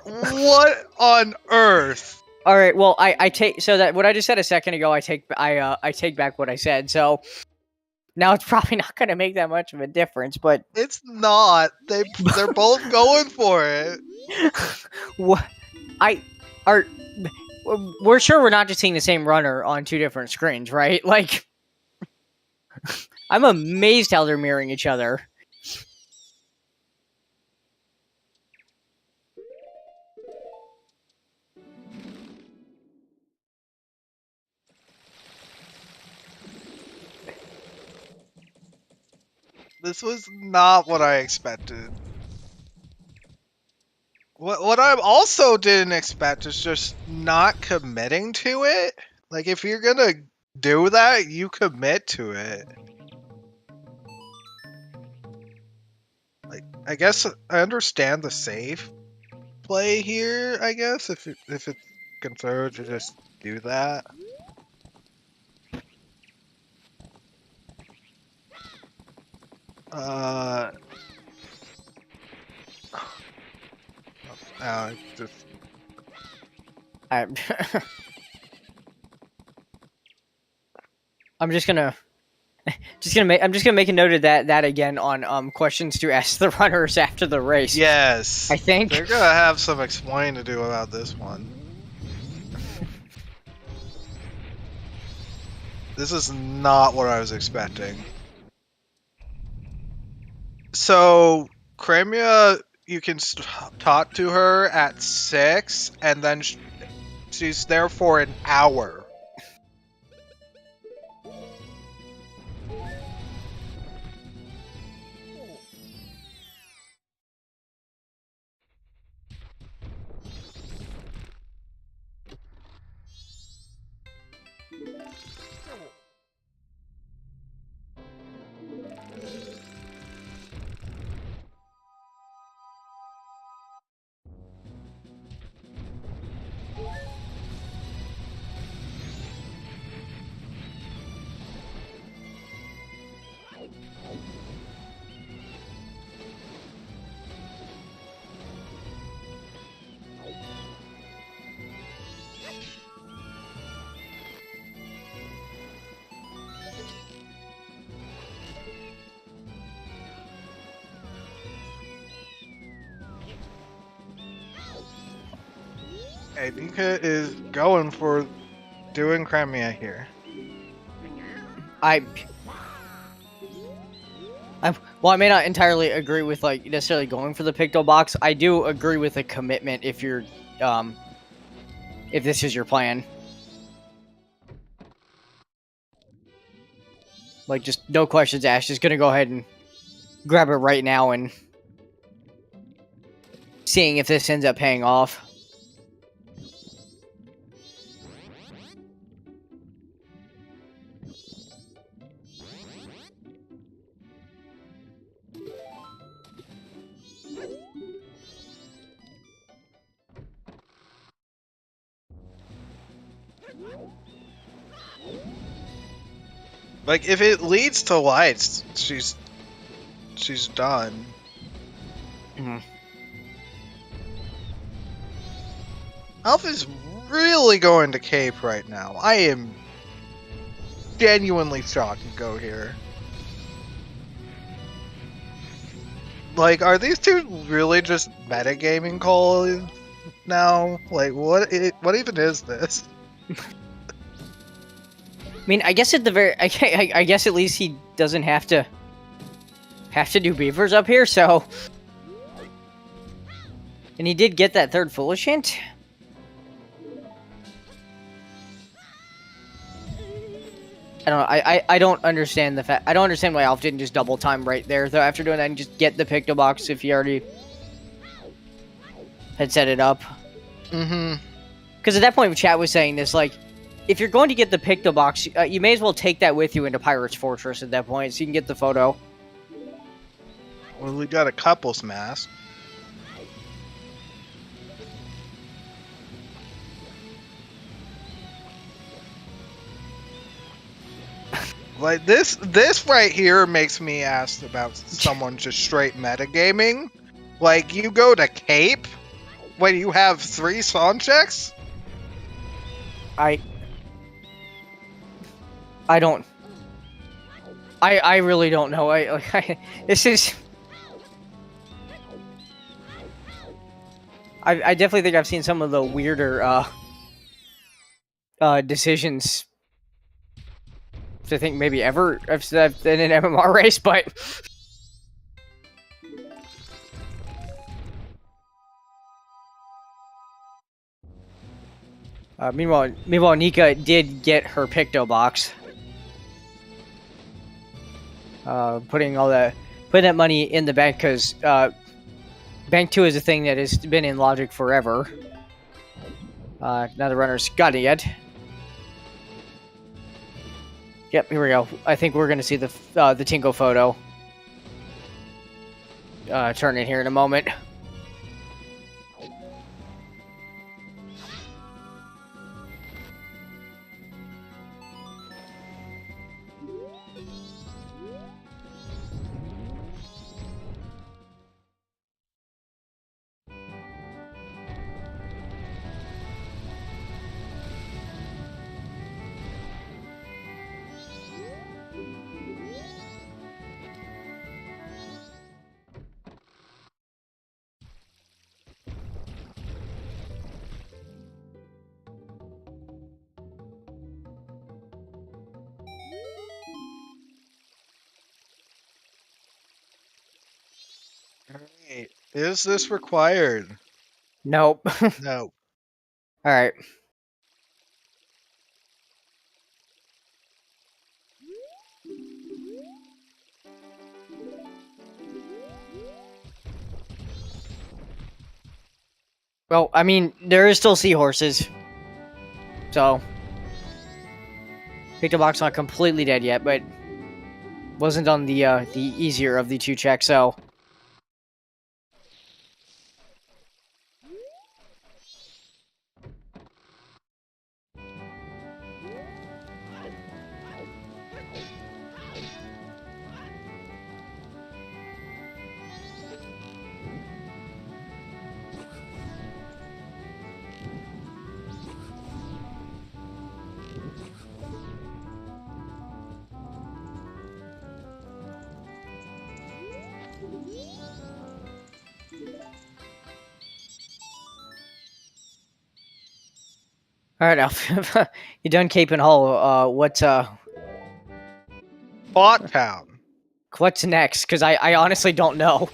What on earth? All right, well, I take so that what I just said a second ago. I take back what I said. So now it's probably not going to make that much of a difference, but It's not. They're both going for it. what we're sure we're not just seeing the same runner on two different screens, right? Like, I'm amazed how they're mirroring each other. This was not what I expected. What I also didn't expect is just not committing to it. Like, if you're gonna do that, you commit to it. Like, I guess I understand the save play here, I guess, if it's considered to just do that. Just I'm just gonna make a note of that again on questions to ask the runners after the race. yes, I think they're gonna have some explaining to do about this one. This is not what I was expecting. So Crimea, you can talk to her at 6, and then she's there for an hour. Hey, Nika is going for doing Crimea here. Well, I may not entirely agree with like necessarily going for the picto box. I do agree with a commitment if you're, if this is your plan. Like, just no questions asked. Just gonna go ahead and grab it right now and seeing if this ends up paying off. Like, if it leads to lights, she's done. Mm-hmm. Alpha's really going to Cape right now. I am genuinely shocked to go here. Like, are these two really just metagaming calls now? Like, what even is this? I mean, I guess at the very, I guess at least he doesn't have to do beavers up here, so. And he did get that third foolish hint. I don't know. I don't understand the fact. I don't understand why Alf didn't just double time right there, though. After doing that, and just get the picto box if he already had set it up. Mm-hmm. Because at that point, chat was saying this, like, if you're going to get the picto box, you may as well take that with you into Pirate's Fortress at that point, so you can get the photo. Well, we got a couple's mask. Like, this right here makes me ask about someone just straight metagaming. Like, you go to Cape? Wait, you have 3 song checks? I don't. I really don't know. This is. I definitely think I've seen some of the weirder decisions. I think maybe ever I've in an MMR race, but. Meanwhile, Nika did get her picto box. Putting that money in the bank because Bank 2 is a thing that has been in Logic forever. Now the runner's got it yet. Yep, here we go. I think we're gonna see the Tinko photo turn in here in a moment. Is this required? Nope. No. Alright. Well, I mean, there is still seahorses. So. Picto box not completely dead yet, but wasn't on the easier of the two checks, so. Alright, Alf. You done Cape and Hall. What's Town. what's next? Because I honestly don't know.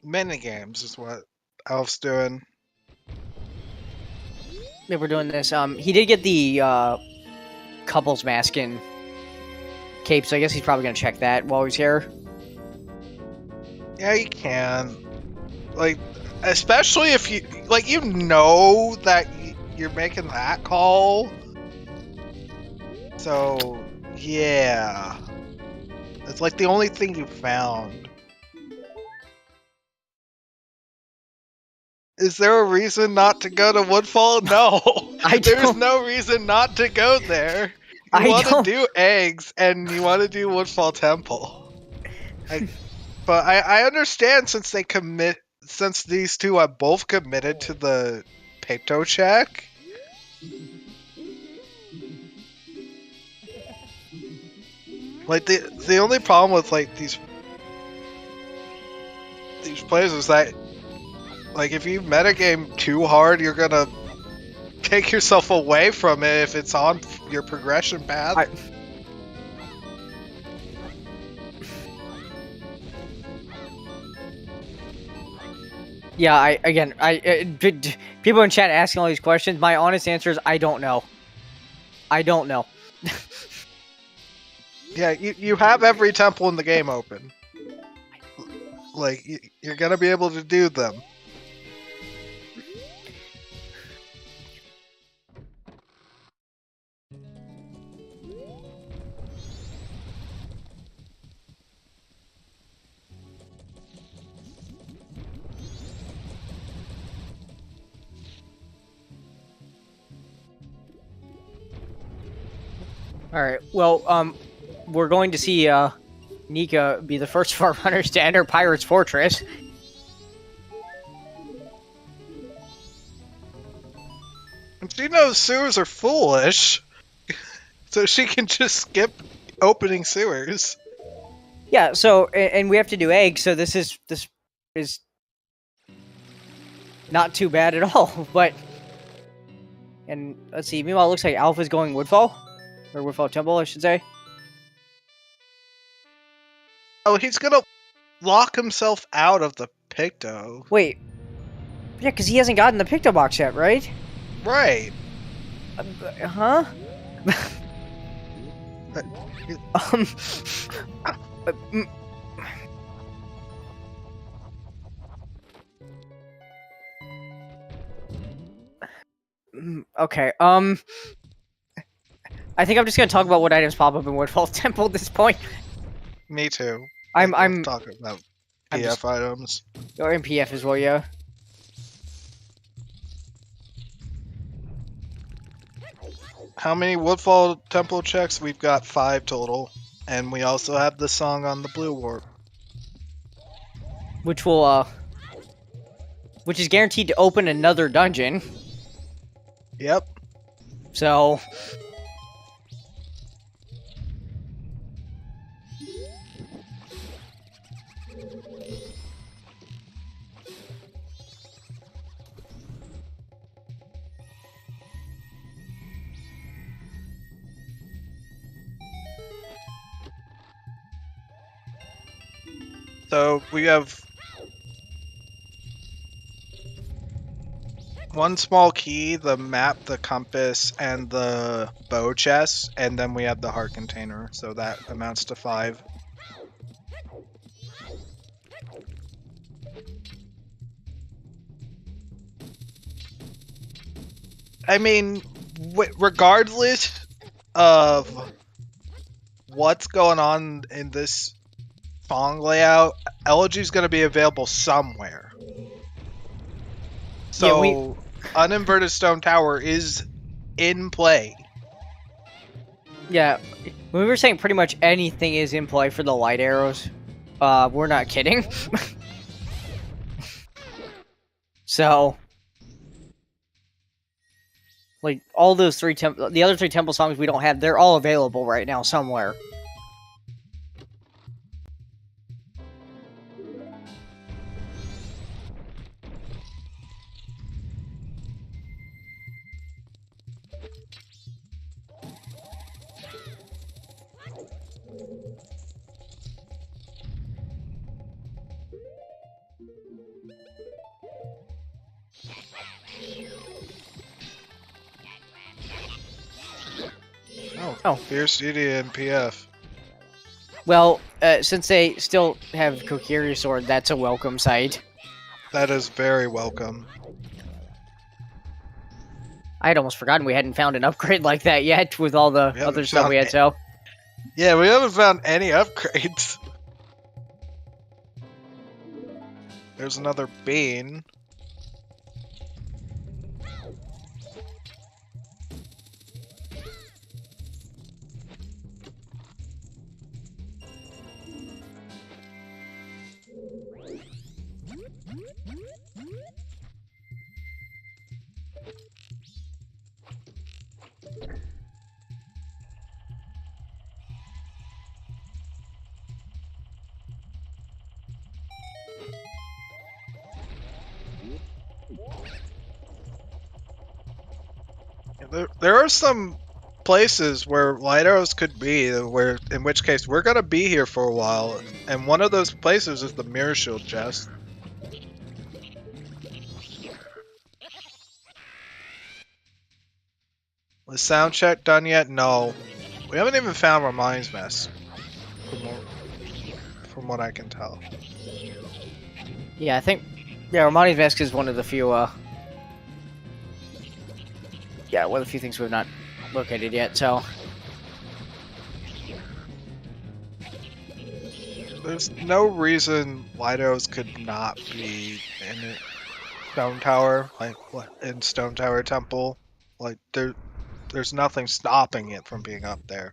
Minigames is what Alf's doing. Yeah, we're doing this. He did get the couples mask in Cape, so I guess he's probably gonna check that while he's here. Yeah, you can. Like, especially if you know that you're making that call. So, yeah. It's like the only thing you found. Is there a reason not to go to Woodfall? No. There's no reason not to go there. You want to do eggs, and you want to do Woodfall Temple. But I understand since these two are both committed to the Picto check. Like the only problem with like these players is that like if you metagame too hard, you're gonna take yourself away from it if it's on your progression path. Yeah, people in chat asking all these questions. My honest answer is I don't know. I don't know. Yeah, you have every temple in the game open. Like, you're gonna be able to do them. Alright, well, we're going to see, Nika be the first of our runners to enter Pirate's Fortress. She knows sewers are foolish, so she can just skip opening sewers. Yeah, so, and we have to do eggs, so this is not too bad at all, but... And, let's see, meanwhile, it looks like Alpha's going Woodfall? Or Woodfall Temple, I should say. Oh, he's gonna lock himself out of the Picto. Wait. Yeah, because he hasn't gotten the Picto box yet, right? Right. Huh? Okay, I think I'm just gonna talk about what items pop up in Woodfall Temple at this point. Me too. I'm talking about PF items. Or in PF as well, yeah. How many Woodfall Temple checks? We've got 5 total. And we also have the song on the Blue Warp. Which will, which is guaranteed to open another dungeon. Yep. So... So we have one small key, the map, the compass, and the bow chest, and then we have the heart container, so that amounts to 5. I mean, regardless of what's going on in this song layout, Elegy's going to be available somewhere. So, Uninverted Stone Tower is in play. Yeah, when we were saying pretty much anything is in play for the light arrows, we're not kidding. So, like, all those the other 3 temple songs we don't have, they're all available right now somewhere. Oh, Fierce Duty and PF. Well, since they still have Kokiri Sword, that's a welcome sight. That is very welcome. I had almost forgotten we hadn't found an upgrade like that yet with all the other stuff we had, so... Yeah, we haven't found any upgrades. There's another bean. There are some places where light arrows could be, where in which case we're gonna be here for a while, and one of those places is the mirror shield chest. Was sound check done yet? No. We haven't even found Ramani's mess. From what I can tell. Yeah, I think... Yeah, Romani's Mask is one of the few, yeah, one of the few things we've not located yet, so... There's no reason light arrows could not be in it. Stone Tower, like in Stone Tower Temple. Like, there's nothing stopping it from being up there.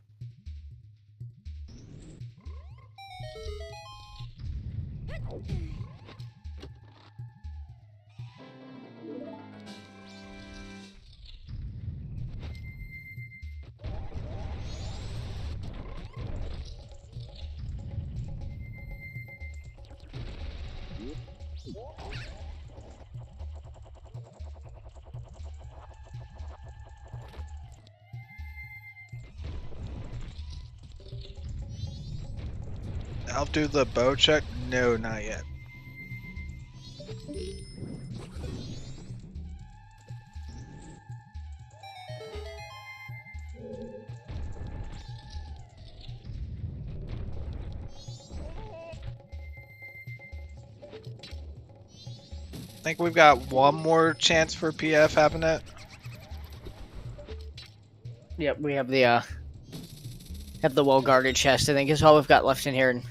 I'll do the bow check. No, not yet. I think we've got one more chance for PF having it. Yep, we have the well-guarded chest, I think, is all we've got left in here.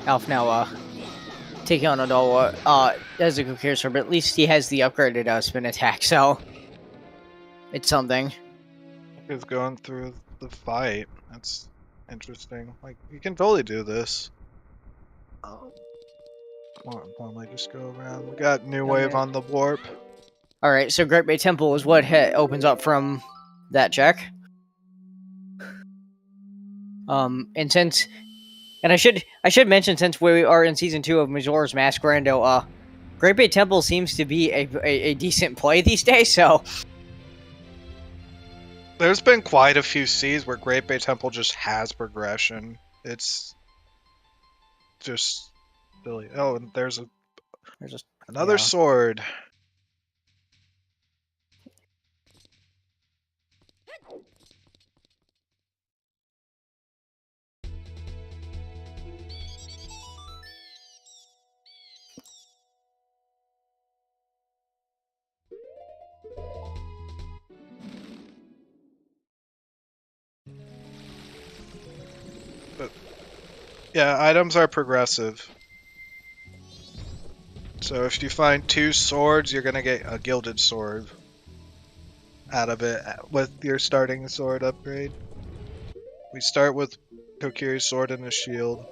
Alf now, taking on Adolwa, as a Kokiri Sword, but at least he has the upgraded, spin attack, so... It's something. He's going through the fight. That's interesting. Like, you can totally do this. Why don't I just go around? We got new No, wave man. on the warp. All right, so Great Bay Temple is what opens up from that check. And since, and I should mention, since we are in season 2 of Majora's Mask Rando, Great Bay Temple seems to be a decent play these days. So There's been quite a few seeds where Great Bay Temple just has progression. It's just really. Oh, and there's there's another yeah. sword. But yeah, items are progressive. So if you find 2 swords, you're gonna get a gilded sword out of it with your starting sword upgrade. We start with Kokiri's sword and a shield.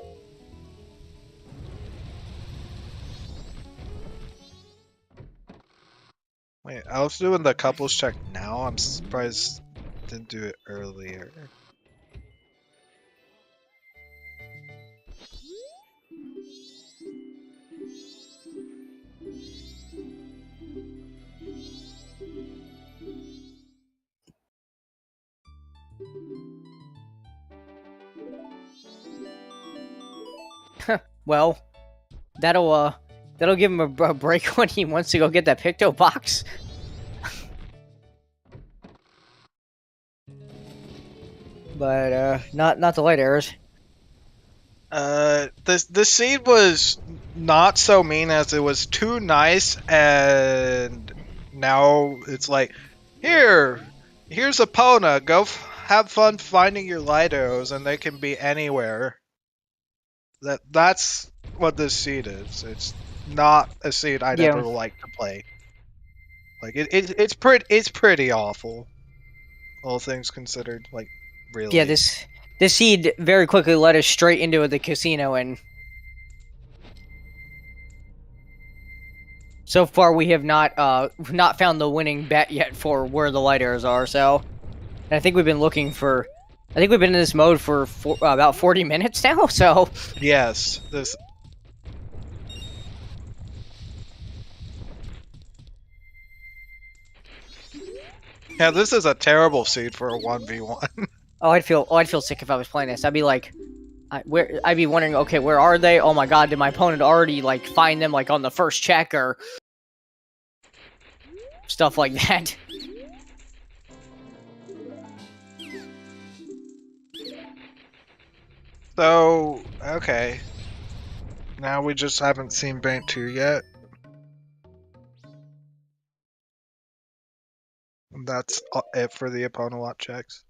Wait, I was doing the couples check now. I'm surprised I didn't do it earlier. Well, that'll give him a break when he wants to go get that Picto box. But not the light arrows. The seed was not so mean as it was too nice, and now it's like, here's Epona. Go have fun finding your light arrows, and they can be anywhere. That's what this seed is. It's not a seed I'd ever like to play. Like it's pretty awful, all things considered. Like really. Yeah, this seed very quickly led us straight into the casino, and so far we have not found the winning bet yet for where the light arrows are. So, and I think we've been looking for. I think we've been in this mode for about 40 minutes now. So yes, this. Yeah, this is a terrible seed for a 1v1. I'd feel sick if I was playing this. I'd be like, I'd be wondering, okay, where are they? Oh my god, did my opponent already like find them like on the first check or stuff like that? So, okay. Now we just haven't seen Bank 2 yet. And that's it for the opponent lot checks.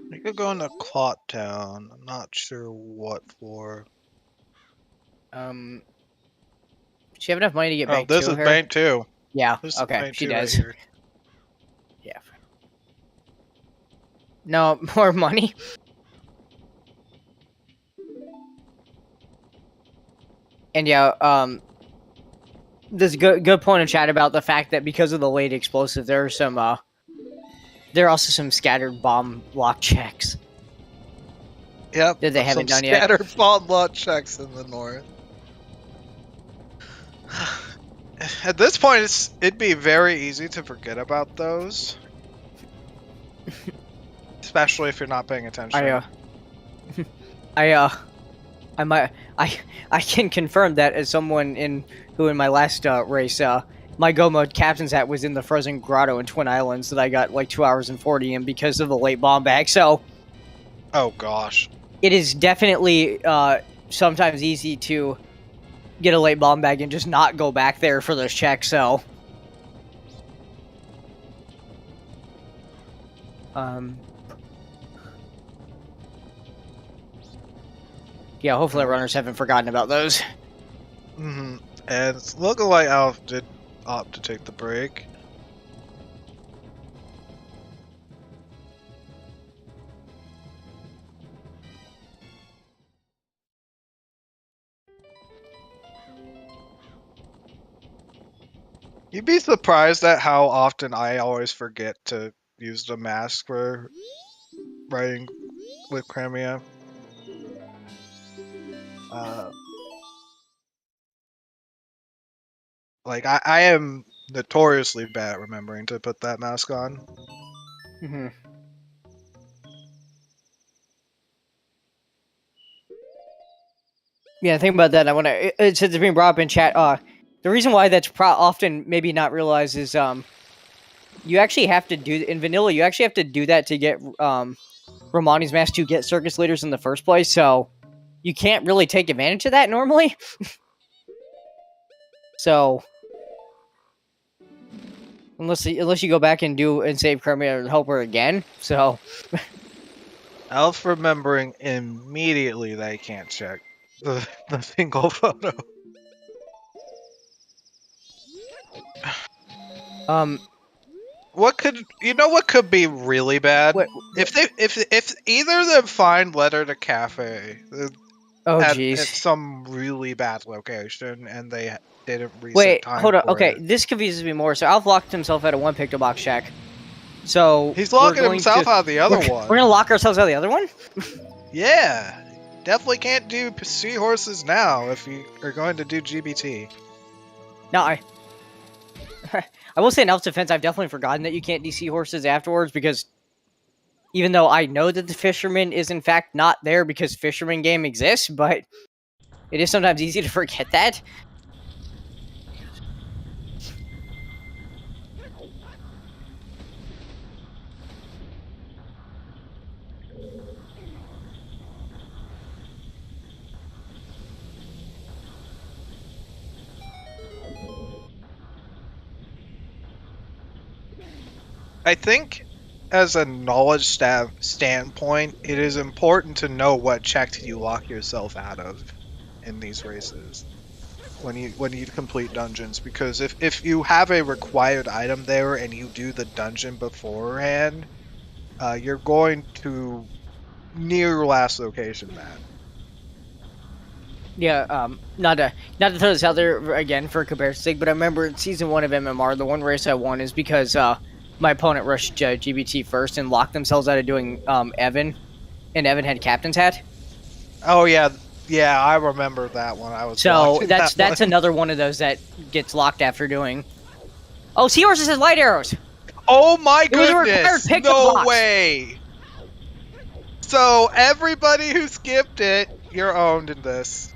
We could go into Clot Town. I'm not sure what for. Does she have enough money to get Bank 2? This is Bank 2. Yeah, This okay, she does. Right here. Yeah. No, more money? And yeah, there's a good point in chat about the fact that because of the late explosive, there are some, there are also some scattered bomb block checks. Yep. That they haven't done yet. Scattered bomb block checks in the north. At this point, it'd be very easy to forget about those. Especially if you're not paying attention. I can confirm that as someone who in my last race, my Go Mode captain's hat was in the Frozen Grotto in Twin Islands that I got like 2 hours and 40 in because of the late bomb bag. So, oh gosh, it is definitely sometimes easy to get a late bomb bag and just not go back there for those checks. So, yeah, hopefully runners haven't forgotten about those. And it's looking like Alf did opt to take the break. You'd be surprised at how often I always forget to use the mask for riding with Crimea. Like, I am notoriously bad at remembering to put that mask on. Yeah, think about that. I want to. Since it's being brought up in chat, the reason why that's often maybe not realized is you actually have to do in vanilla. You actually have to do that to get Romani's mask to get circus leaders in the first place. So you can't really take advantage of that normally. So unless you go back and save Crimea and help her again. So Elf remembering immediately that he can't check the single photo. What could be really bad? If either of them find letter to cafe at some really bad location and they didn't reset time. Hold on. Okay, this confuses me more. So Alf locked himself out of one picto box check. So he's locking himself out of the other one. We're gonna lock ourselves out of the other one? Yeah. Definitely can't do seahorses now if you are going to do GBT. No, I will say in Elf's defense, I've definitely forgotten that you can't do seahorses afterwards because even though I know that the fisherman is in fact not there because fisherman game exists, but it is sometimes easy to forget that. I think, as a knowledge standpoint, it is important to know what check you lock yourself out of in these races when you complete dungeons, because if you have a required item there and you do the dungeon beforehand, you're going to near your last location that. Yeah, not to throw this out there again for comparison's sake, but I remember in Season 1 of MMR, the one race I won is because my opponent rushed GBT first and locked themselves out of doing Evan, and Evan had captain's hat. Oh yeah, I remember that one. So that's another one of those that gets locked after doing. Oh, Seahorses has light arrows. Oh my goodness! No way. So everybody who skipped it, you're owned in this.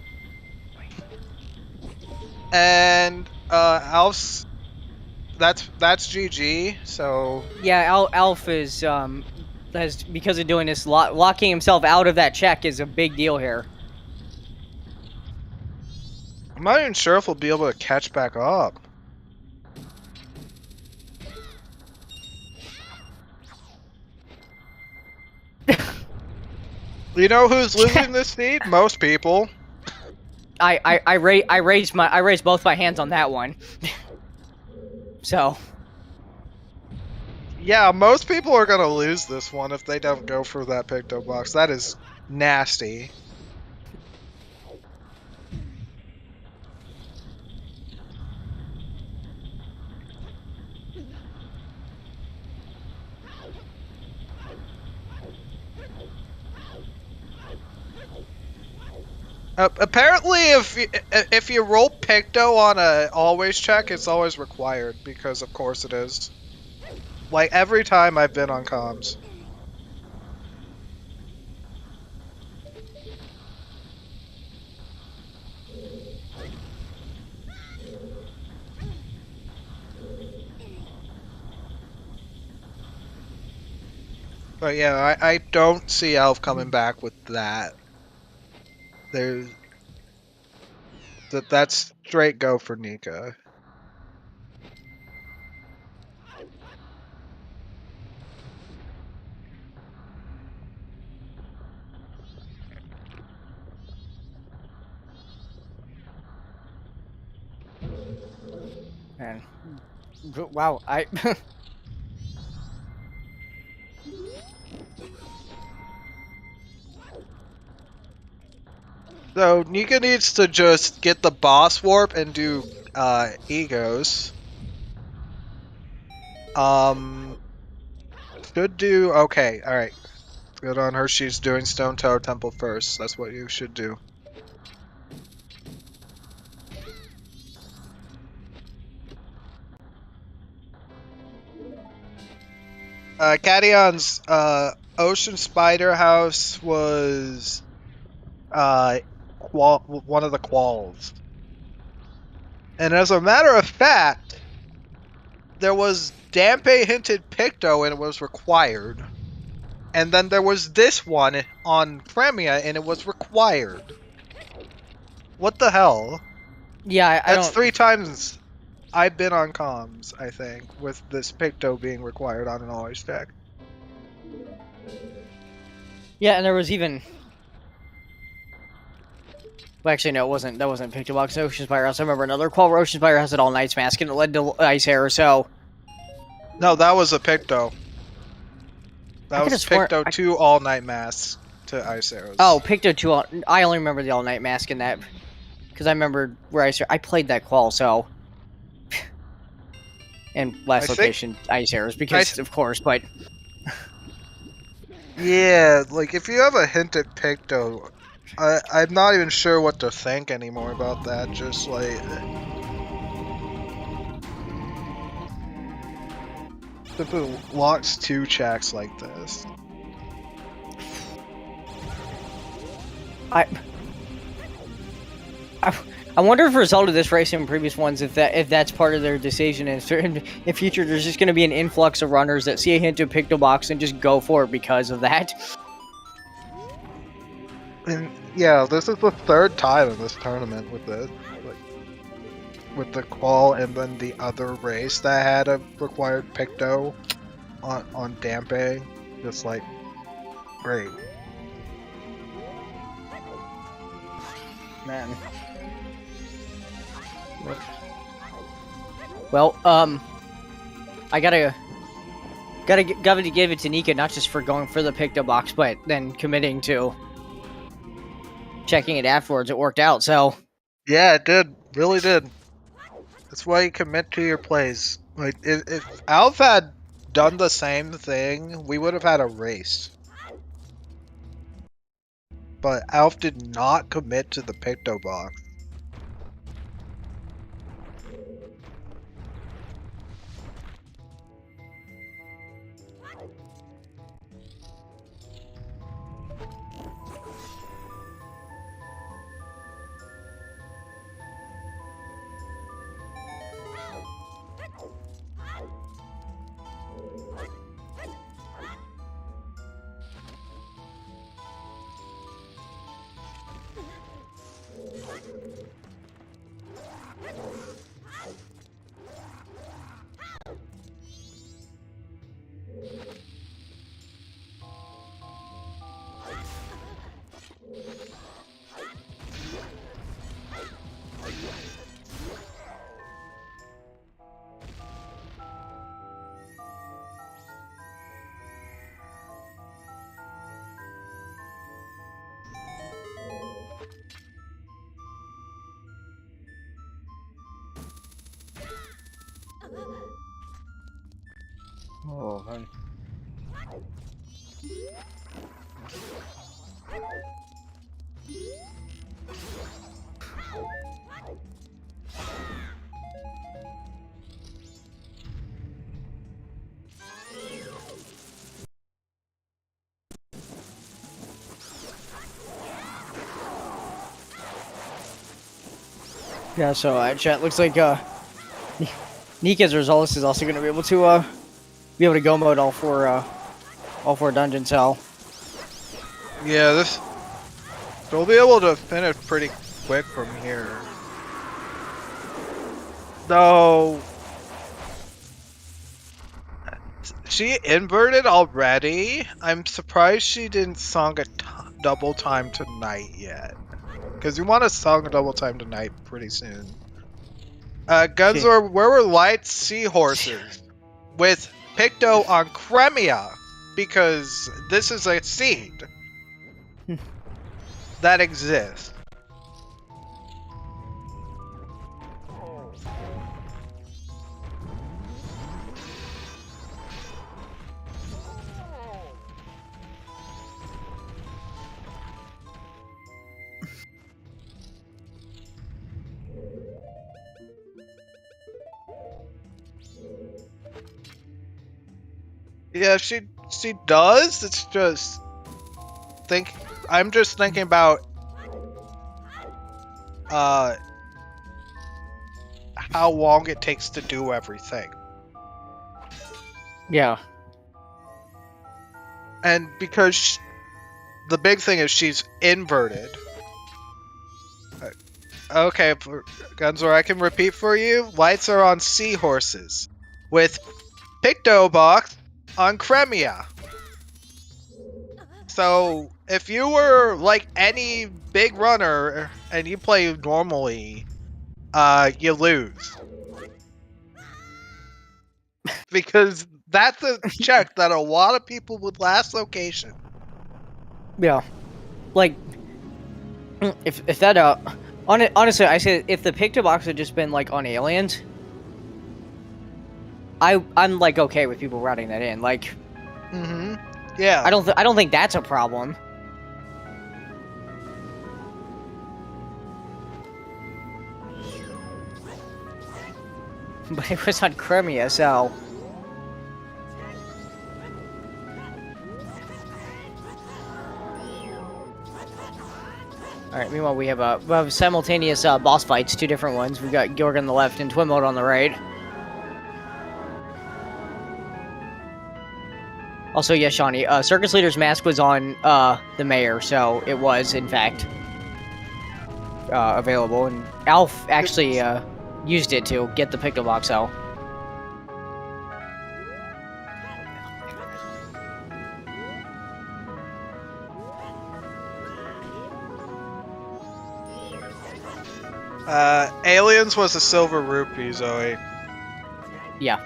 And Alf's. That's GG. So yeah, Alf is has, because of doing this, locking himself out of that check is a big deal here. I'm not even sure if we'll be able to catch back up. You know who's losing this seed? Most people. I raised both my hands on that one. So. Yeah, most people are gonna lose this one if they don't go for that picto box. That is nasty. Apparently, if you roll picto on a always check, it's always required because, of course, it is. Like every time I've been on comms. But yeah, I don't see Elf coming back with that. That's straight go for Nika. Man, wow, I So Nika needs to just get the boss warp and do egos. Should do okay, alright. Good on her, she's doing Stone Tower Temple first. That's what you should do. Cadion's Ocean Spider House was one of the quals. And as a matter of fact, there was Dampe hinted Picto and it was required. And then there was this one on Premia and it was required. What the hell? yeah, I That's don't. 3 times I've been on comms, I think, with this Picto being required on an always deck. Yeah, and there was even. Well, actually, no, it wasn't. That wasn't Pictobox Ocean Spire House. I remember another qual where Ocean Spire has it all Night's Mask, and it led to Ice Hair. So No, that was a Picto. I That could've was sworn- Picto 2 All Night Masks to Ice Arrows. oh, Picto 2. I only remember the all Night Mask in that because I remembered where Ice Hair. I played that qual, so. And last location, Ice Arrows, because of course, but. Yeah, like if you have a hint at Picto, I'm not even sure what to think anymore about that. Just like if it locks 2 checks like this. I wonder if for Zelda this race and previous ones, if that's part of their decision, and in future there's just going to be an influx of runners that see a hint of Pictobox and just go for it because of that. And yeah, this is the 3rd time in this tournament with this, like, with the qual and then the other race that had a required Picto on Dampe. Just like great. Man. Well, I gotta give it to Nika, not just for going for the Picto box, but then committing to checking it afterwards. It worked out, so Yeah, it did. Really did. That's why you commit to your plays. Like, if Alf had done the same thing, we would have had a race. But Alf did not commit to the Picto box. oh man. Yeah, so chat looks like Nika's Resolus is also going to be able to go mode all four dungeons. So Yeah, they'll be able to finish pretty quick from here. Though she inverted already. I'm surprised she didn't song a double time tonight yet. Because you want to song a double time tonight pretty soon. Gunzor, where were light seahorses? With Picto on Cremia. Because this is a seed that exists. Yeah, she does. It's just I'm just thinking about how long it takes to do everything. yeah, And because the big thing is she's inverted. Okay, Gunzor, I can repeat for you. Lights are on seahorses with Pictobox on Cremia. So if you were like any big runner and you play normally, you lose. Because that's a check that a lot of people with last location. yeah. Like if that honestly, I say if the Pictobox had just been like on Aliens, I'm like okay with people routing that in. Like, Yeah. I don't think that's a problem. But it was on Crimea, so. Alright, meanwhile we have simultaneous boss fights, two different ones. We've got Georg on the left and Twin Mode on the right. Also, yes, Shawnee, Circus Leader's mask was on the mayor, so it was, in fact, available. And Alf actually used it to get the Pictobox out. Aliens was a silver rupee, Zoe. Yeah.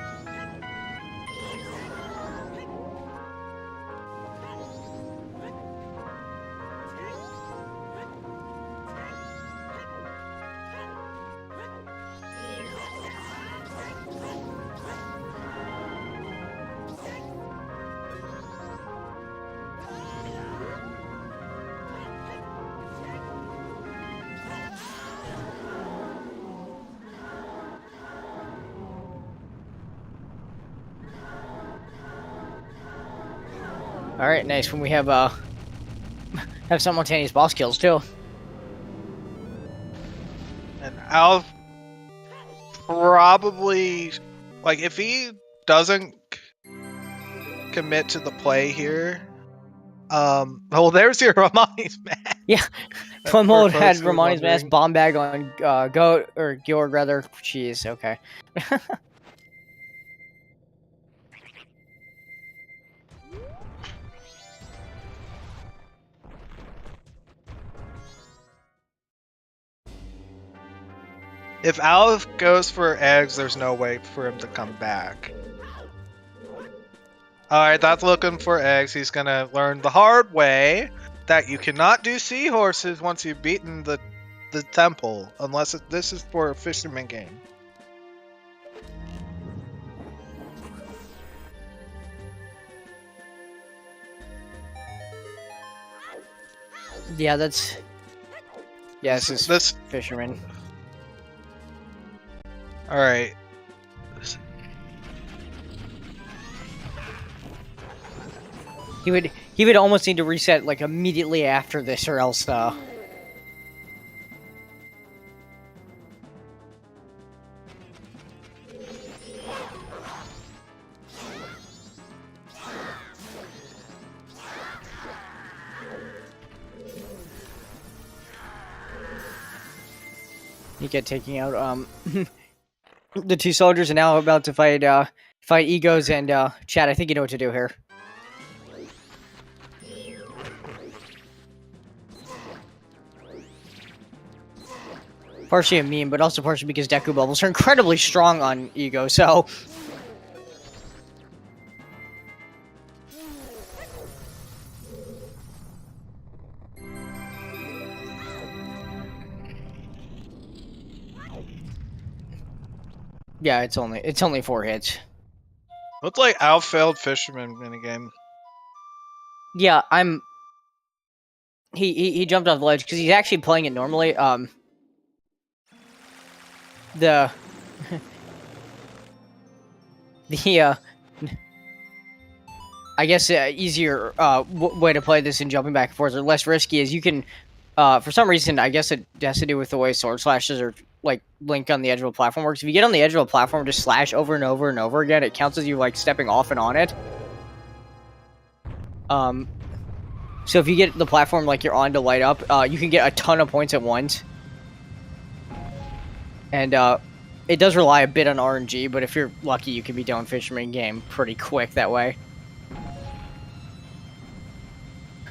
All right, nice. When we have simultaneous boss kills too. And Alf probably, like, if he doesn't commit to the play here, well, there's your Romani's mask. Yeah, Twin Mode had Romani's mask bomb bag on Goat or Georg rather. Jeez, okay. If Alf goes for eggs, there's no way for him to come back. Alright, that's looking for eggs. He's gonna learn the hard way that you cannot do seahorses once you've beaten the temple, unless this is for a fisherman game. Yeah, that's... Yeah, this is fisherman. Alright. He would almost need to reset like immediately after this, or else Nika taking out the 2 soldiers, and now about to fight egos and Chad. I think you know what to do here. Partially a meme, but also partially because Deku Bubbles are incredibly strong on Ego, so... Yeah, it's only 4 hits. Looks like Alf failed Fisherman minigame. Yeah, He jumped off the ledge because he's actually playing it normally. The I guess easier way to play this in jumping back and forth, or less risky, is you can for some reason, I guess it has to do with the way sword slashes are like linked on the edge of a platform works. If you get on the edge of a platform, just slash over and over and over again, it counts as you like stepping off and on it. So if you get the platform like you're on to light up, you can get a ton of points at once. And it does rely a bit on RNG, but if you're lucky, you can be done Fisherman game pretty quick that way.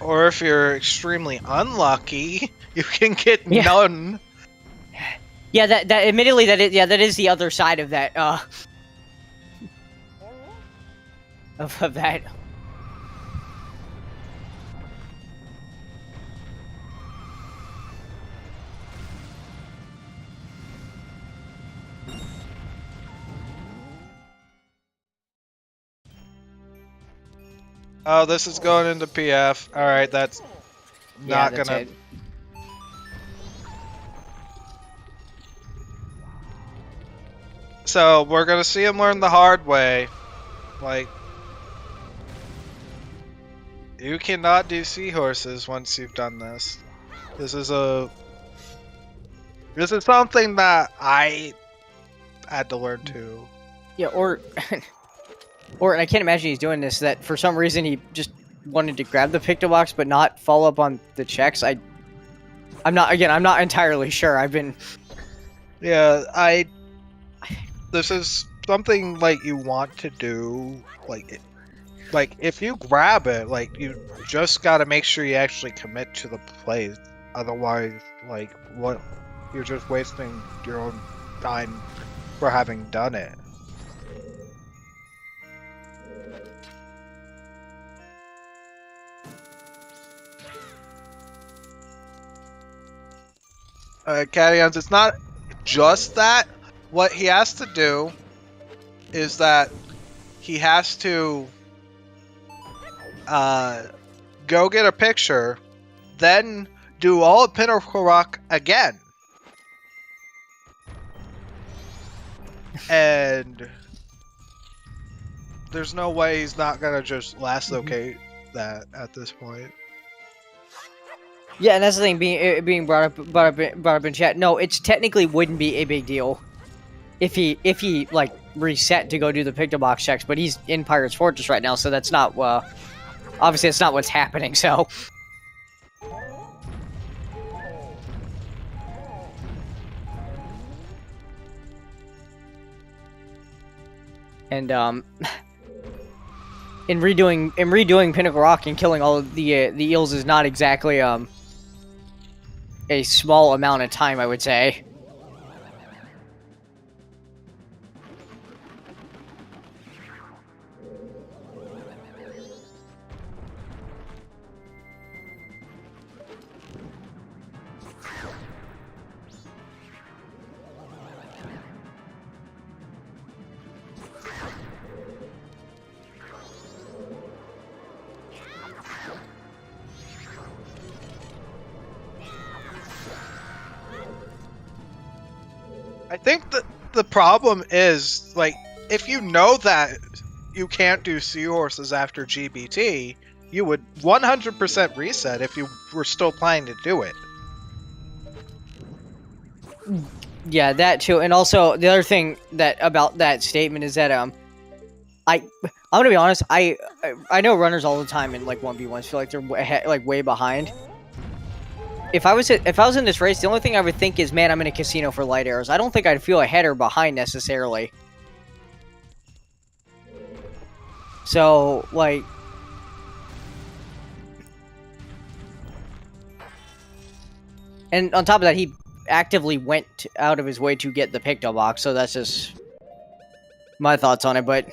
Or if you're extremely unlucky, you can get none. Yeah, that admittedly that is the other side of that of that. Oh, this is going into PF. Alright, that's not that's gonna... it. So, we're gonna see him learn the hard way. Like... You cannot do seahorses once you've done this. This is something that I had to learn too. Yeah, or and I can't imagine he's doing this, that for some reason he just wanted to grab the picto box but not follow up on the checks. I'm not entirely sure. Yeah, this is something like you want to do, like if you grab it, like you just gotta make sure you actually commit to the play. Otherwise, like what, you're just wasting your own time for having done it. Cadians, it's not just that. What he has to do is that he has to go get a picture, then do all of Pinnacle Rock again. And there's no way he's not gonna just last locate that at this point. Yeah, and that's the thing being brought up in chat. No, it's technically wouldn't be a big deal if he like reset to go do the picto box checks, but he's in Pirate's Fortress right now, so that's not obviously it's not what's happening. So and in redoing Pinnacle Rock and killing all of the eels is not exactly a small amount of time, I would say. I think that the problem is, like, if you know that you can't do seahorses after GBT, you would 100% reset if you were still planning to do it. Yeah, that too. And also the other thing that about that statement is that I'm gonna be honest, I know runners all the time in like 1v1s feel like they're way behind. if I was in this race, the only thing I would think is, man, I'm in a casino for light arrows. I don't think I'd feel ahead or behind necessarily. So, like... And on top of that, he actively went out of his way to get the picto box, so that's just my thoughts on it, but...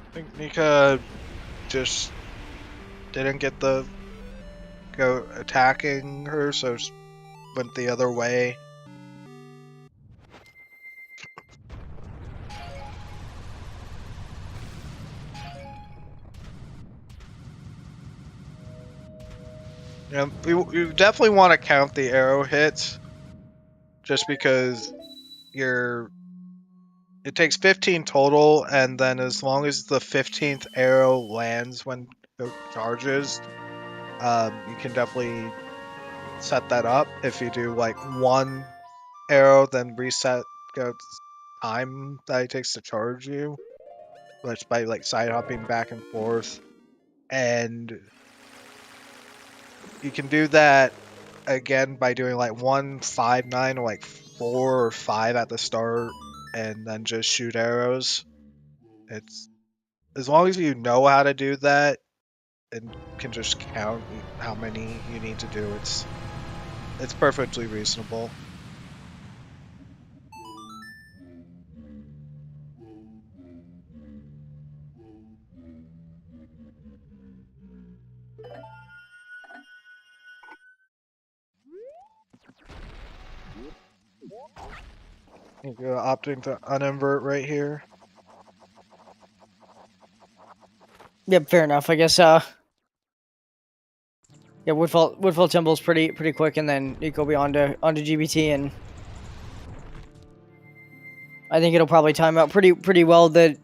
I think Nika just didn't get the go attacking her, so just went the other way. Yeah, you definitely want to count the arrow hits, just because it takes 15 total, and then as long as the 15th arrow lands when it charges, you can definitely set that up. If you do like one arrow, then reset the time that it takes to charge you, which by like side hopping back and forth, and you can do that again by doing like 1, 5, 9, or like 4 or 5 at the start, and then just shoot arrows. It's as long as you know how to do that and can just count how many you need to do, it's perfectly reasonable. You're opting to uninvert right here. Yep, fair enough. I guess, yeah, Woodfall Temple's pretty quick, and then you go onto GBT, and I think it'll probably time out pretty well that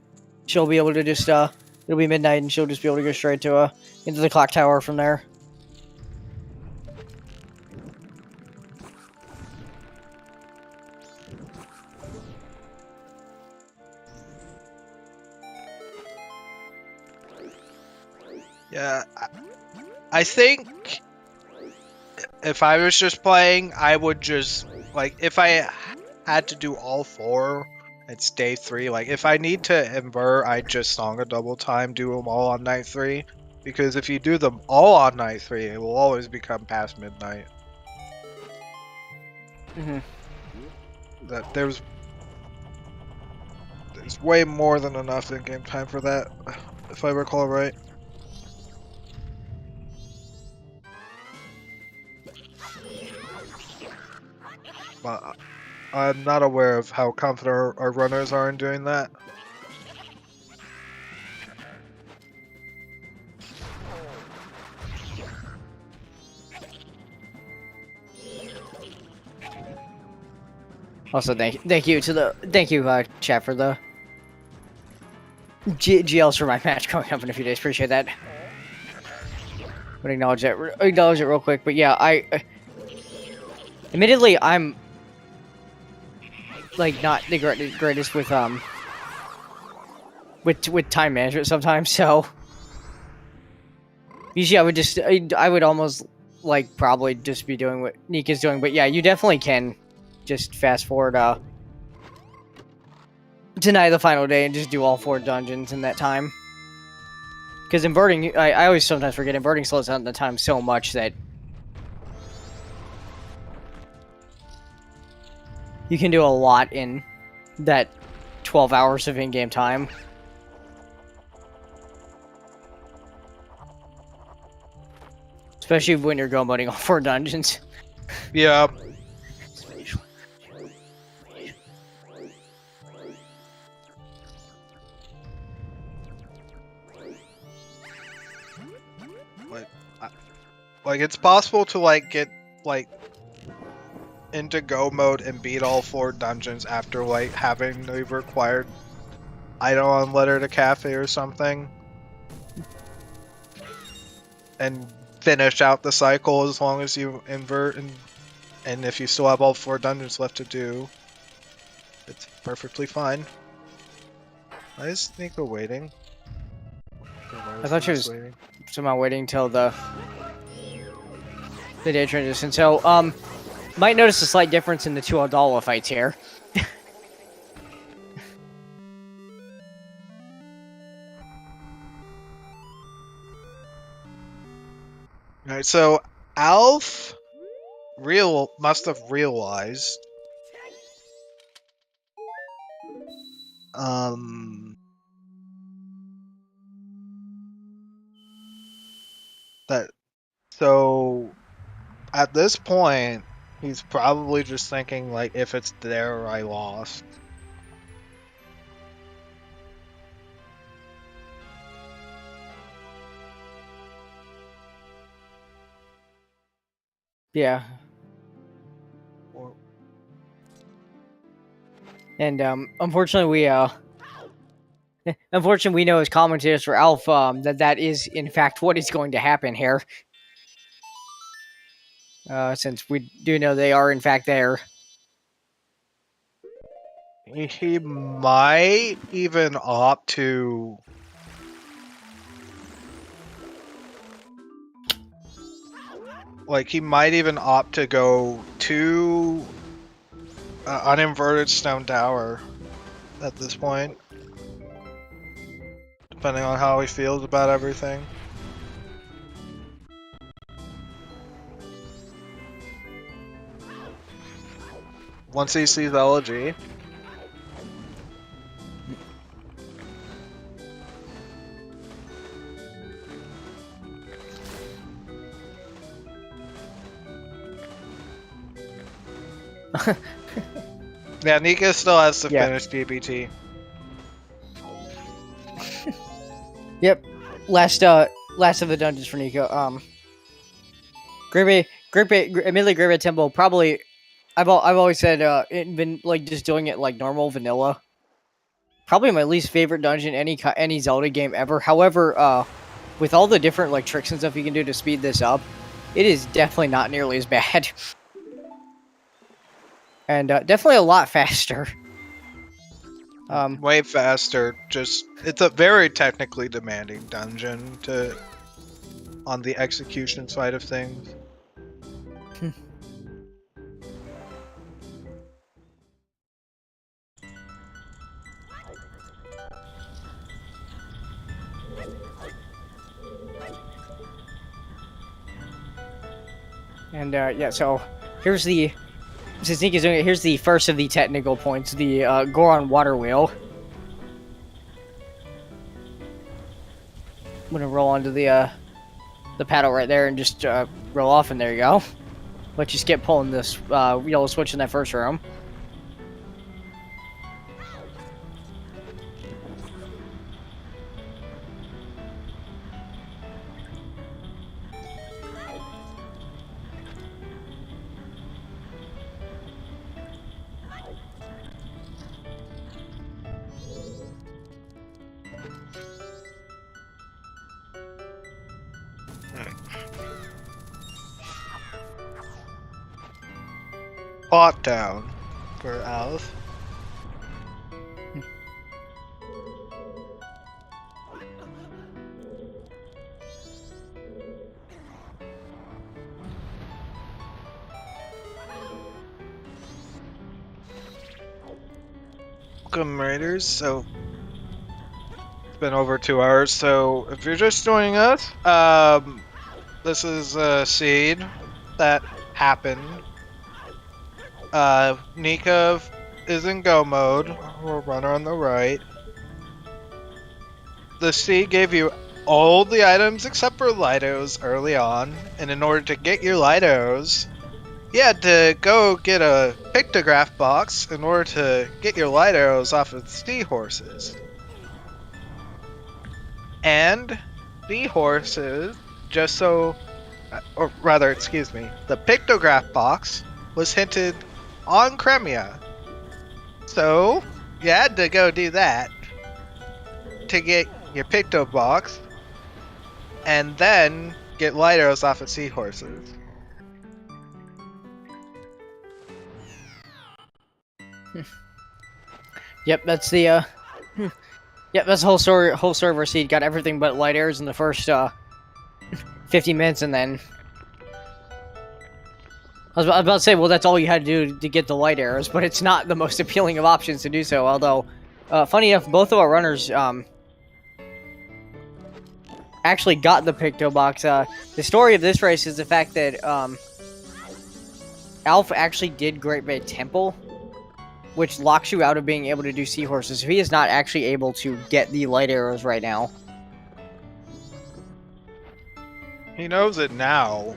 she'll be able to just, it'll be midnight, and she'll just be able to go straight to, into the clock tower from there. Yeah, I think if I was just playing, I would just, like, if I had to do all 4, it's day 3. Like, if I need to invert, I'd just song a double time, do them all on night 3. Because if you do them all on night 3, it will always become past midnight. That there's way more than enough in-game time for that, if I recall right. But I'm not aware of how confident our runners are in doing that. Also, thank you chat for the GLs for my match coming up in a few days. Appreciate that. But acknowledge it real quick. But yeah, admittedly, I'm like not the greatest with time management sometimes. So usually I would almost like probably just be doing what Nika's doing. But yeah, you definitely can just fast forward tonight, the final day, and just do all 4 dungeons in that time. Because inverting, I always sometimes forget, inverting slows down the time so much that you can do a lot in that 12 hours of in-game time. Especially when you're go moding all 4 dungeons. Yeah. Like it's possible to like get like into go mode and beat all 4 dungeons after like having the required item on Letter to Cafe or something, and finish out the cycle as long as you invert, and if you still have all 4 dungeons left to do, it's perfectly fine. Why is Nika waiting? I thought she was somehow waiting till the day transition. So, might notice a slight difference in the 2 Aldala fights here. Alright, so Alf must have realized that at this point he's probably just thinking like, if it's there I lost. Yeah. And unfortunately we know as commentators for Alf that is in fact what is going to happen here. Since we do know they are in fact there. He might even opt to go to uninverted Stone Tower at this point, depending on how he feels about everything. Once he sees LG. Yeah, Nika still has to finish DBT. Yep. Last of the dungeons for Nika. Admittedly, Great Bay Temple probably. I've always said been like just doing it like normal vanilla. Probably my least favorite dungeon any Zelda game ever. However, with all the different like tricks and stuff you can do to speed this up, it is definitely not nearly as bad. And definitely a lot faster. Way faster. Just it's a very technically demanding dungeon on the execution side of things. And yeah, so here's since Nika's doing it, here's the first of the technical points, the Goron water wheel. I'm gonna roll onto the paddle right there and just roll off, and there you go. Let you skip pulling this yellow switch in that first room. Pot down for Alf. Welcome, Raiders. So it's been over 2 hours. So if you're just joining us, this is a seed that happened. Nika is in go mode. We'll run on the right. The C gave you all the items except for Lidos early on, and in order to get your Lidos, you had to go get a pictograph box in order to get your Lidos off of seahorses. And seahorses, just so, or rather, excuse me, the pictograph box was hinted on Cremia. So, you had to go do that to get your picto box, and then get Lidos off of seahorses. Yep, that's the yep, that's the whole server seed. Got everything but light airs in the first 50 minutes, and then I was about to say, well, that's all you had to do to get the light arrows, but it's not the most appealing of options to do so. Although, funny enough, both of our runners actually got the picto box. The story of this race is the fact that Alf actually did Great Bay Temple, which locks you out of being able to do seahorses. So he is not actually able to get the light arrows right now. He knows it now.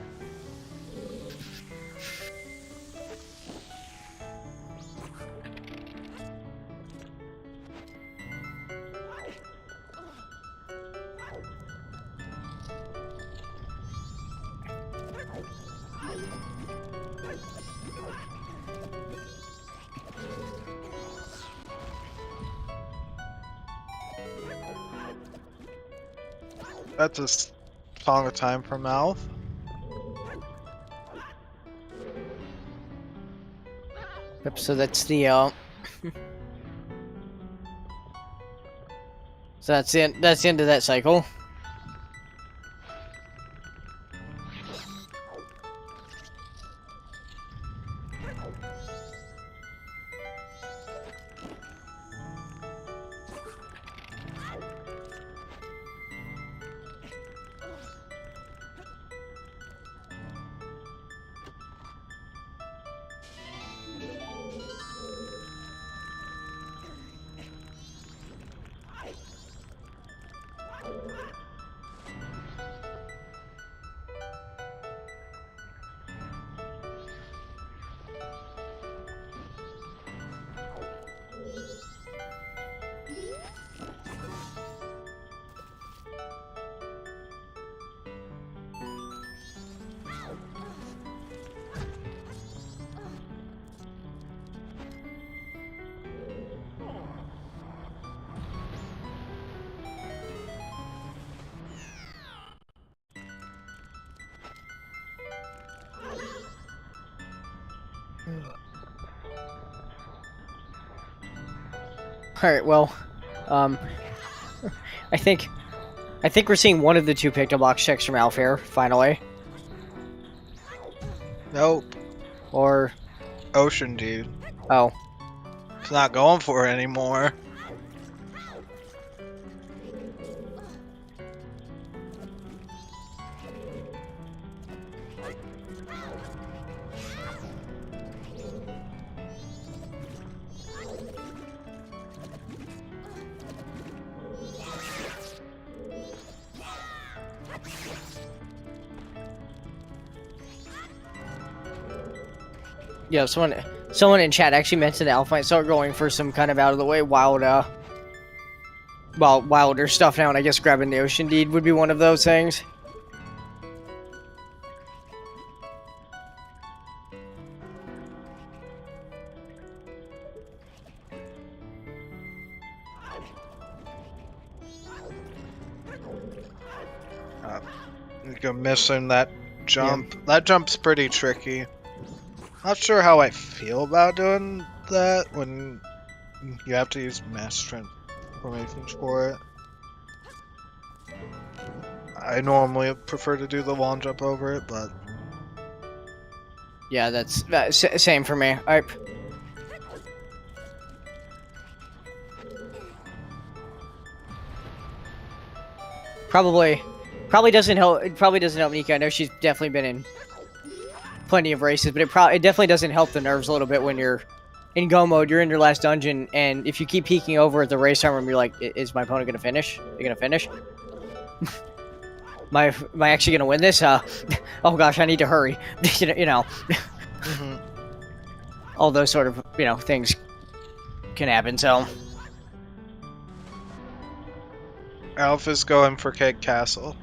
That's a song of time from Alf. Yep, so that's the so that's the end of that cycle. Alright, well, I think we're seeing one of the two picto box checks from Alf here, finally. Nope. Or... Ocean dude. Oh. It's not going for it anymore. Yeah, someone in chat actually mentioned that Alf might start going for some kind of out of the way wilder stuff now, and I guess grabbing the Ocean Deed would be one of those things. You're missing that jump. Yeah. That jump's pretty tricky. Not sure how I feel about doing that when you have to use mass transformations for it. I normally prefer to do the long jump over it, but... Yeah, that's same for me. Probably doesn't help. It probably doesn't help Nika. I know she's definitely been in plenty of races, but it definitely doesn't help the nerves a little bit when you're in Go mode, you're in your last dungeon, and if you keep peeking over at the race armor, you're like, is my opponent gonna finish? Are they gonna finish? Am I actually gonna win this? Oh gosh, I need to hurry. you know, Mm-hmm. all those sort of things can happen. So Alf is going for Keg Castle.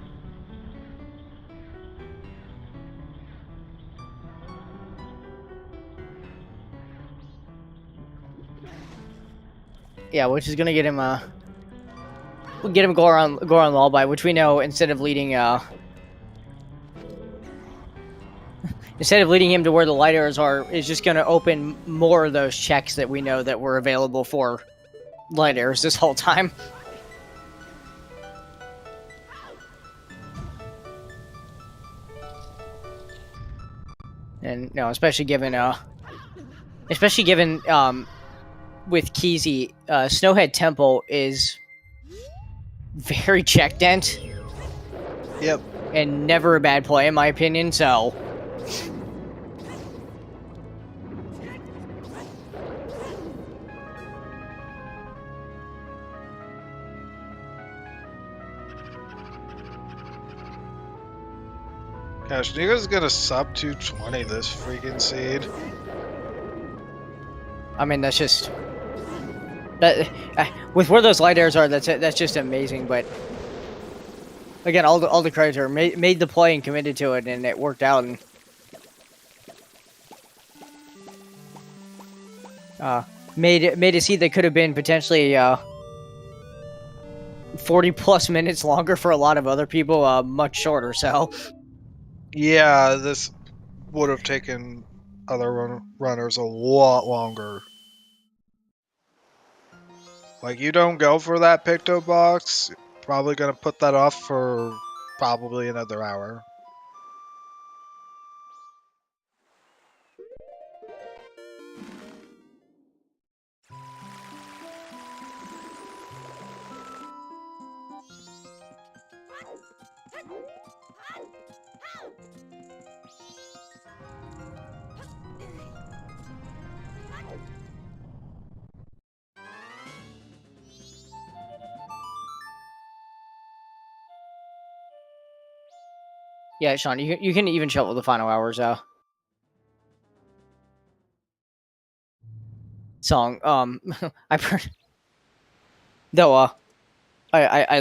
yeah, which is gonna get him go around Lullaby, which we know instead of leading him to where the light arrows are, is just gonna open more of those checks that we know that were available for light arrows this whole time. And especially given with Keezy, Snowhead Temple is very check dent. Yep. And never a bad play, in my opinion, so... Gosh, Nika's gonna sub 220 this freaking seed. I mean, that's just... That, with where those light airs are, that's just amazing, but... Again, all the credits are made the play and committed to it, and it worked out, and... made a seed that could have been potentially 40 plus minutes longer for a lot of other people, much shorter. So yeah, this would have taken other runners a lot longer. Like, you don't go for that picto box, probably gonna put that off for probably another hour. yeah, Sean, you can even shovel the final hours song. Though I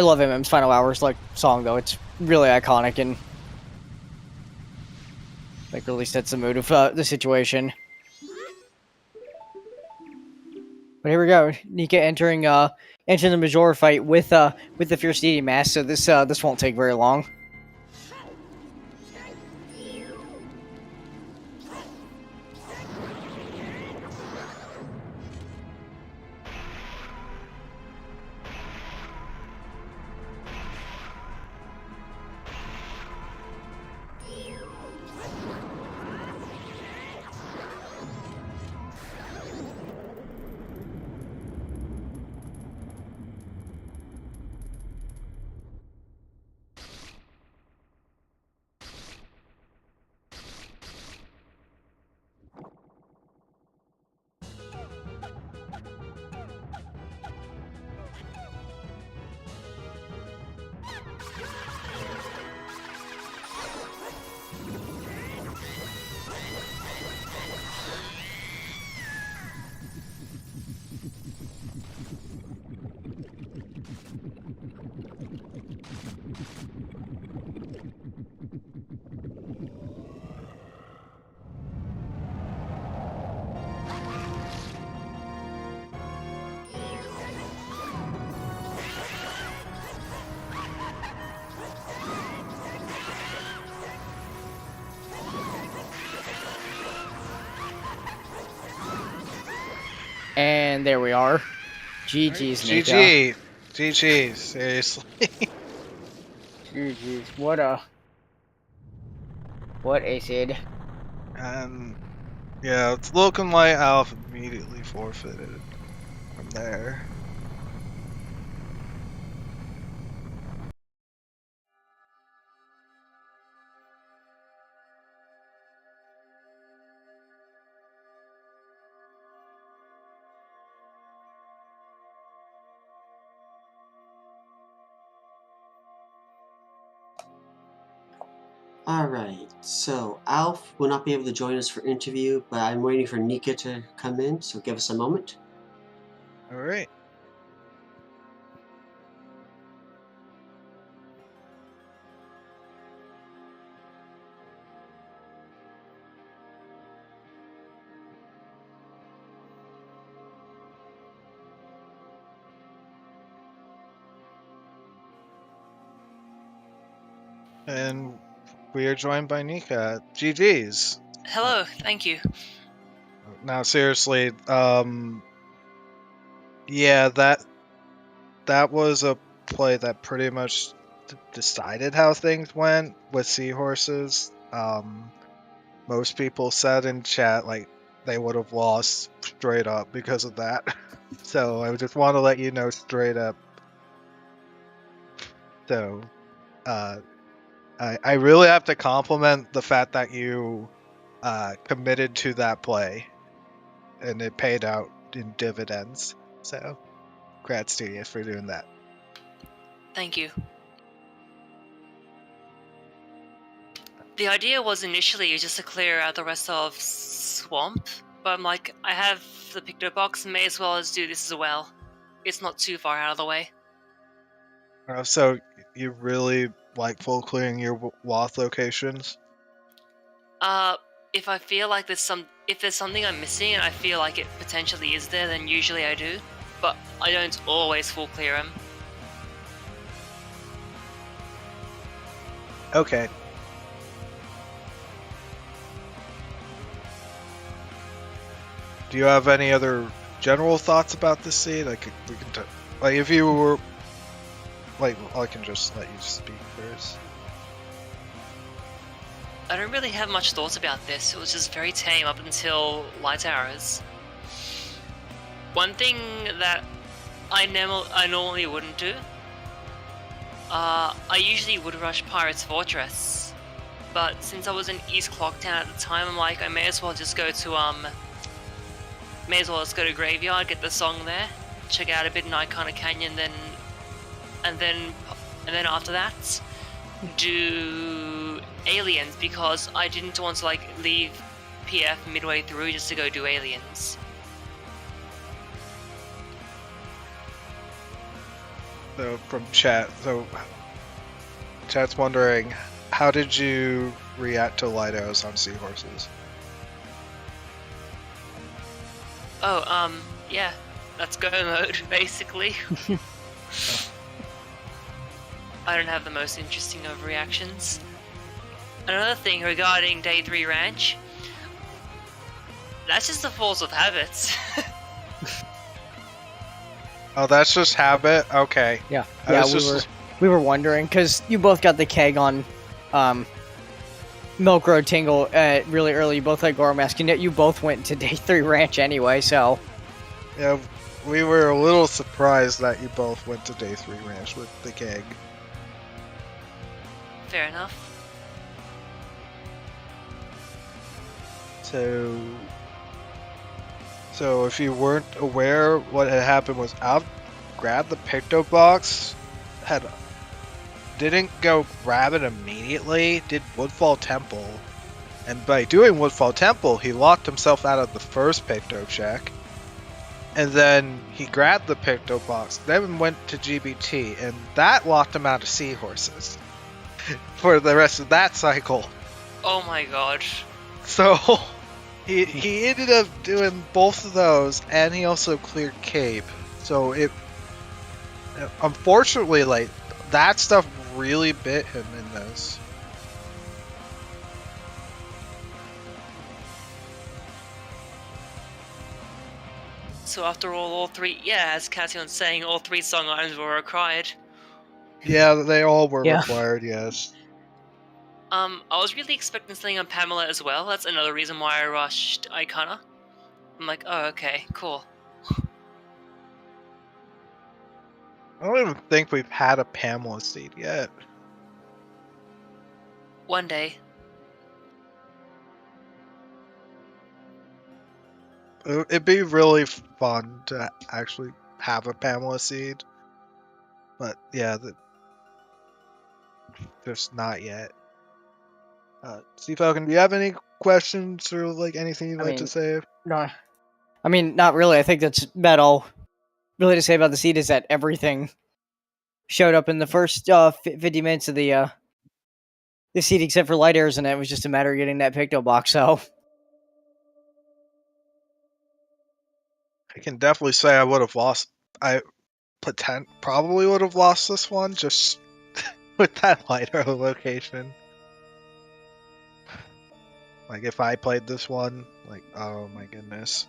love MM's final hours song though. It's really iconic and really sets the mood of the situation. But here we go, Nika entering the Majora fight with the Fierce Deity mask. So this won't take very long. And there we are. GG's, Nika. GG. GG, seriously. GG's. What a Sid. And yeah, it's looking like Alf immediately forfeited from there. Alright, so Alf will not be able to join us for interview, but I'm waiting for Nika to come in, so give us a moment. Alright. And we are joined by Nika. GG's. Hello, thank you. Now, seriously, yeah, that was a play that pretty much decided how things went with seahorses. Most people said in chat like they would have lost straight up because of that. So I just want to let you know straight up. So, I really have to compliment the fact that you committed to that play, and it paid out in dividends. So, congrats to you for doing that. Thank you. The idea was initially just to clear out the rest of Swamp, but I'm like, I have the picto box, may as well as do this as well. It's not too far out of the way. So you really like full clearing your Wath locations? If I feel like if there's something I'm missing and I feel like it potentially is there, then usually I do, but I don't always full clear them. Okay. Do you have any other general thoughts about this scene? Like we can like if you were like I can just let you speak first. I don't really have much thoughts about this. It was just very tame up until Light Arrows. One thing that I normally wouldn't do. I usually would rush Pirate's Fortress, but since I was in East Clocktown at the time, I'm like, I may as well just go to Graveyard, get the song there, check out a bit in Icona Canyon, and then after that, do Aliens, because I didn't want to like leave PF midway through just to go do Aliens. So from chat, chat's wondering, how did you react to Lidos on seahorses? Oh, yeah, that's go mode, basically. I don't have the most interesting of reactions. Another thing regarding Day 3 Ranch, that's just the force of habits. Oh, that's just habit? Okay. Yeah, we were wondering because you both got the keg on Milk Road Tingle really early. You both had Goro Mask, and yet you both went to Day 3 Ranch anyway. So yeah, we were a little surprised that you both went to Day 3 Ranch with the keg. Fair enough. So if you weren't aware, what had happened was Alf grabbed the picto box, didn't go grab it immediately, did Woodfall Temple, and by doing Woodfall Temple, he locked himself out of the first picto check, and then he grabbed the picto box, then went to GBT, and that locked him out of seahorses for the rest of that cycle. Oh my god. So he ended up doing both of those, and he also cleared Cape. So it, unfortunately, like that stuff really bit him in this. So after all three, yeah, as Cassion's saying, all three song items were required. Yeah, they all were required, yes. I was really expecting something on Pamela as well. That's another reason why I rushed Icona. I'm like, oh, okay, cool. I don't even think we've had a Pamela seed yet. One day. It'd be really fun to actually have a Pamela seed. But yeah, just not yet. Sea Falcon, do you have any questions or like anything you'd like to say? No, I mean, not really. I think that's about all really to say about the seed is that everything showed up in the first 50 minutes of the seed except for light airs, and it was just a matter of getting that picto box. So I can definitely say I would have lost. I probably would have lost this one just with that lighter location. Like if I played this one, like oh my goodness.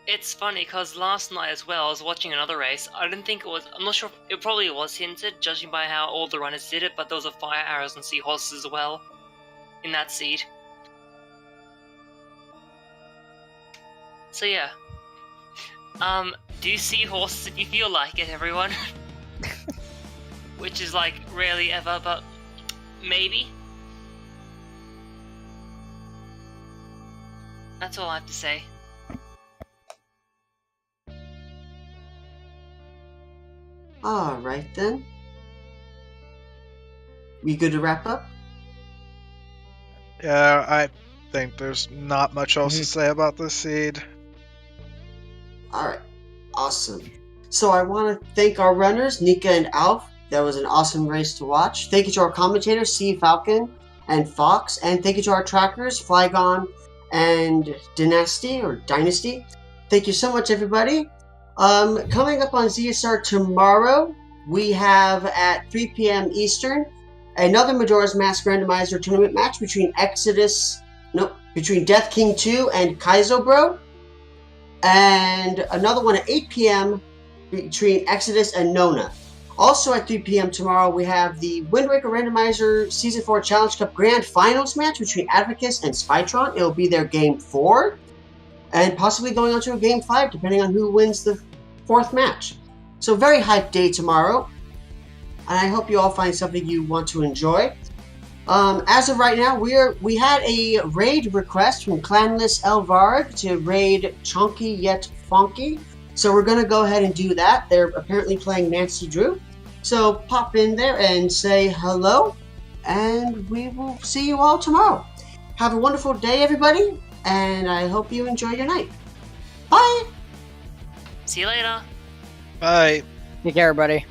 It's funny because last night as well, I was watching another race. I didn't think it was. I'm not sure. It probably was hinted, judging by how all the runners did it. But there was a fire arrows and seahorses as well in that seed. So yeah. Do seahorses if you feel like it, everyone. Which is like rarely ever, but maybe. That's all I have to say. Alright then. We good to wrap up? Yeah, I think there's not much else to say about this seed. Alright. Awesome. So I want to thank our runners, Nika and Alf. That was an awesome race to watch. Thank you to our commentators, Sea Falcon and Fox. And thank you to our trackers, Flygon and Dynasty. Thank you so much, everybody. Coming up on ZSR tomorrow, we have at 3 p.m. Eastern another Majora's Mask Randomizer tournament match between Death King 2 and Kaizo Bro, and another one at 8 p.m. between Exodus and Nona. Also at 3 p.m. tomorrow, we have the Wind Waker Randomizer Season 4 Challenge Cup Grand Finals match between Advocates and Spytron. It'll be their Game 4. And possibly going on to a Game 5, depending on who wins the 4th match. So very hyped day tomorrow. And I hope you all find something you want to enjoy. As of right now, we had a raid request from Clanless Elvarg to raid Chunky Yet Funky. So we're going to go ahead and do that. They're apparently playing Nancy Drew. So pop in there and say hello. And we will see you all tomorrow. Have a wonderful day, everybody. And I hope you enjoy your night. Bye! See you later. Bye. take care, everybody.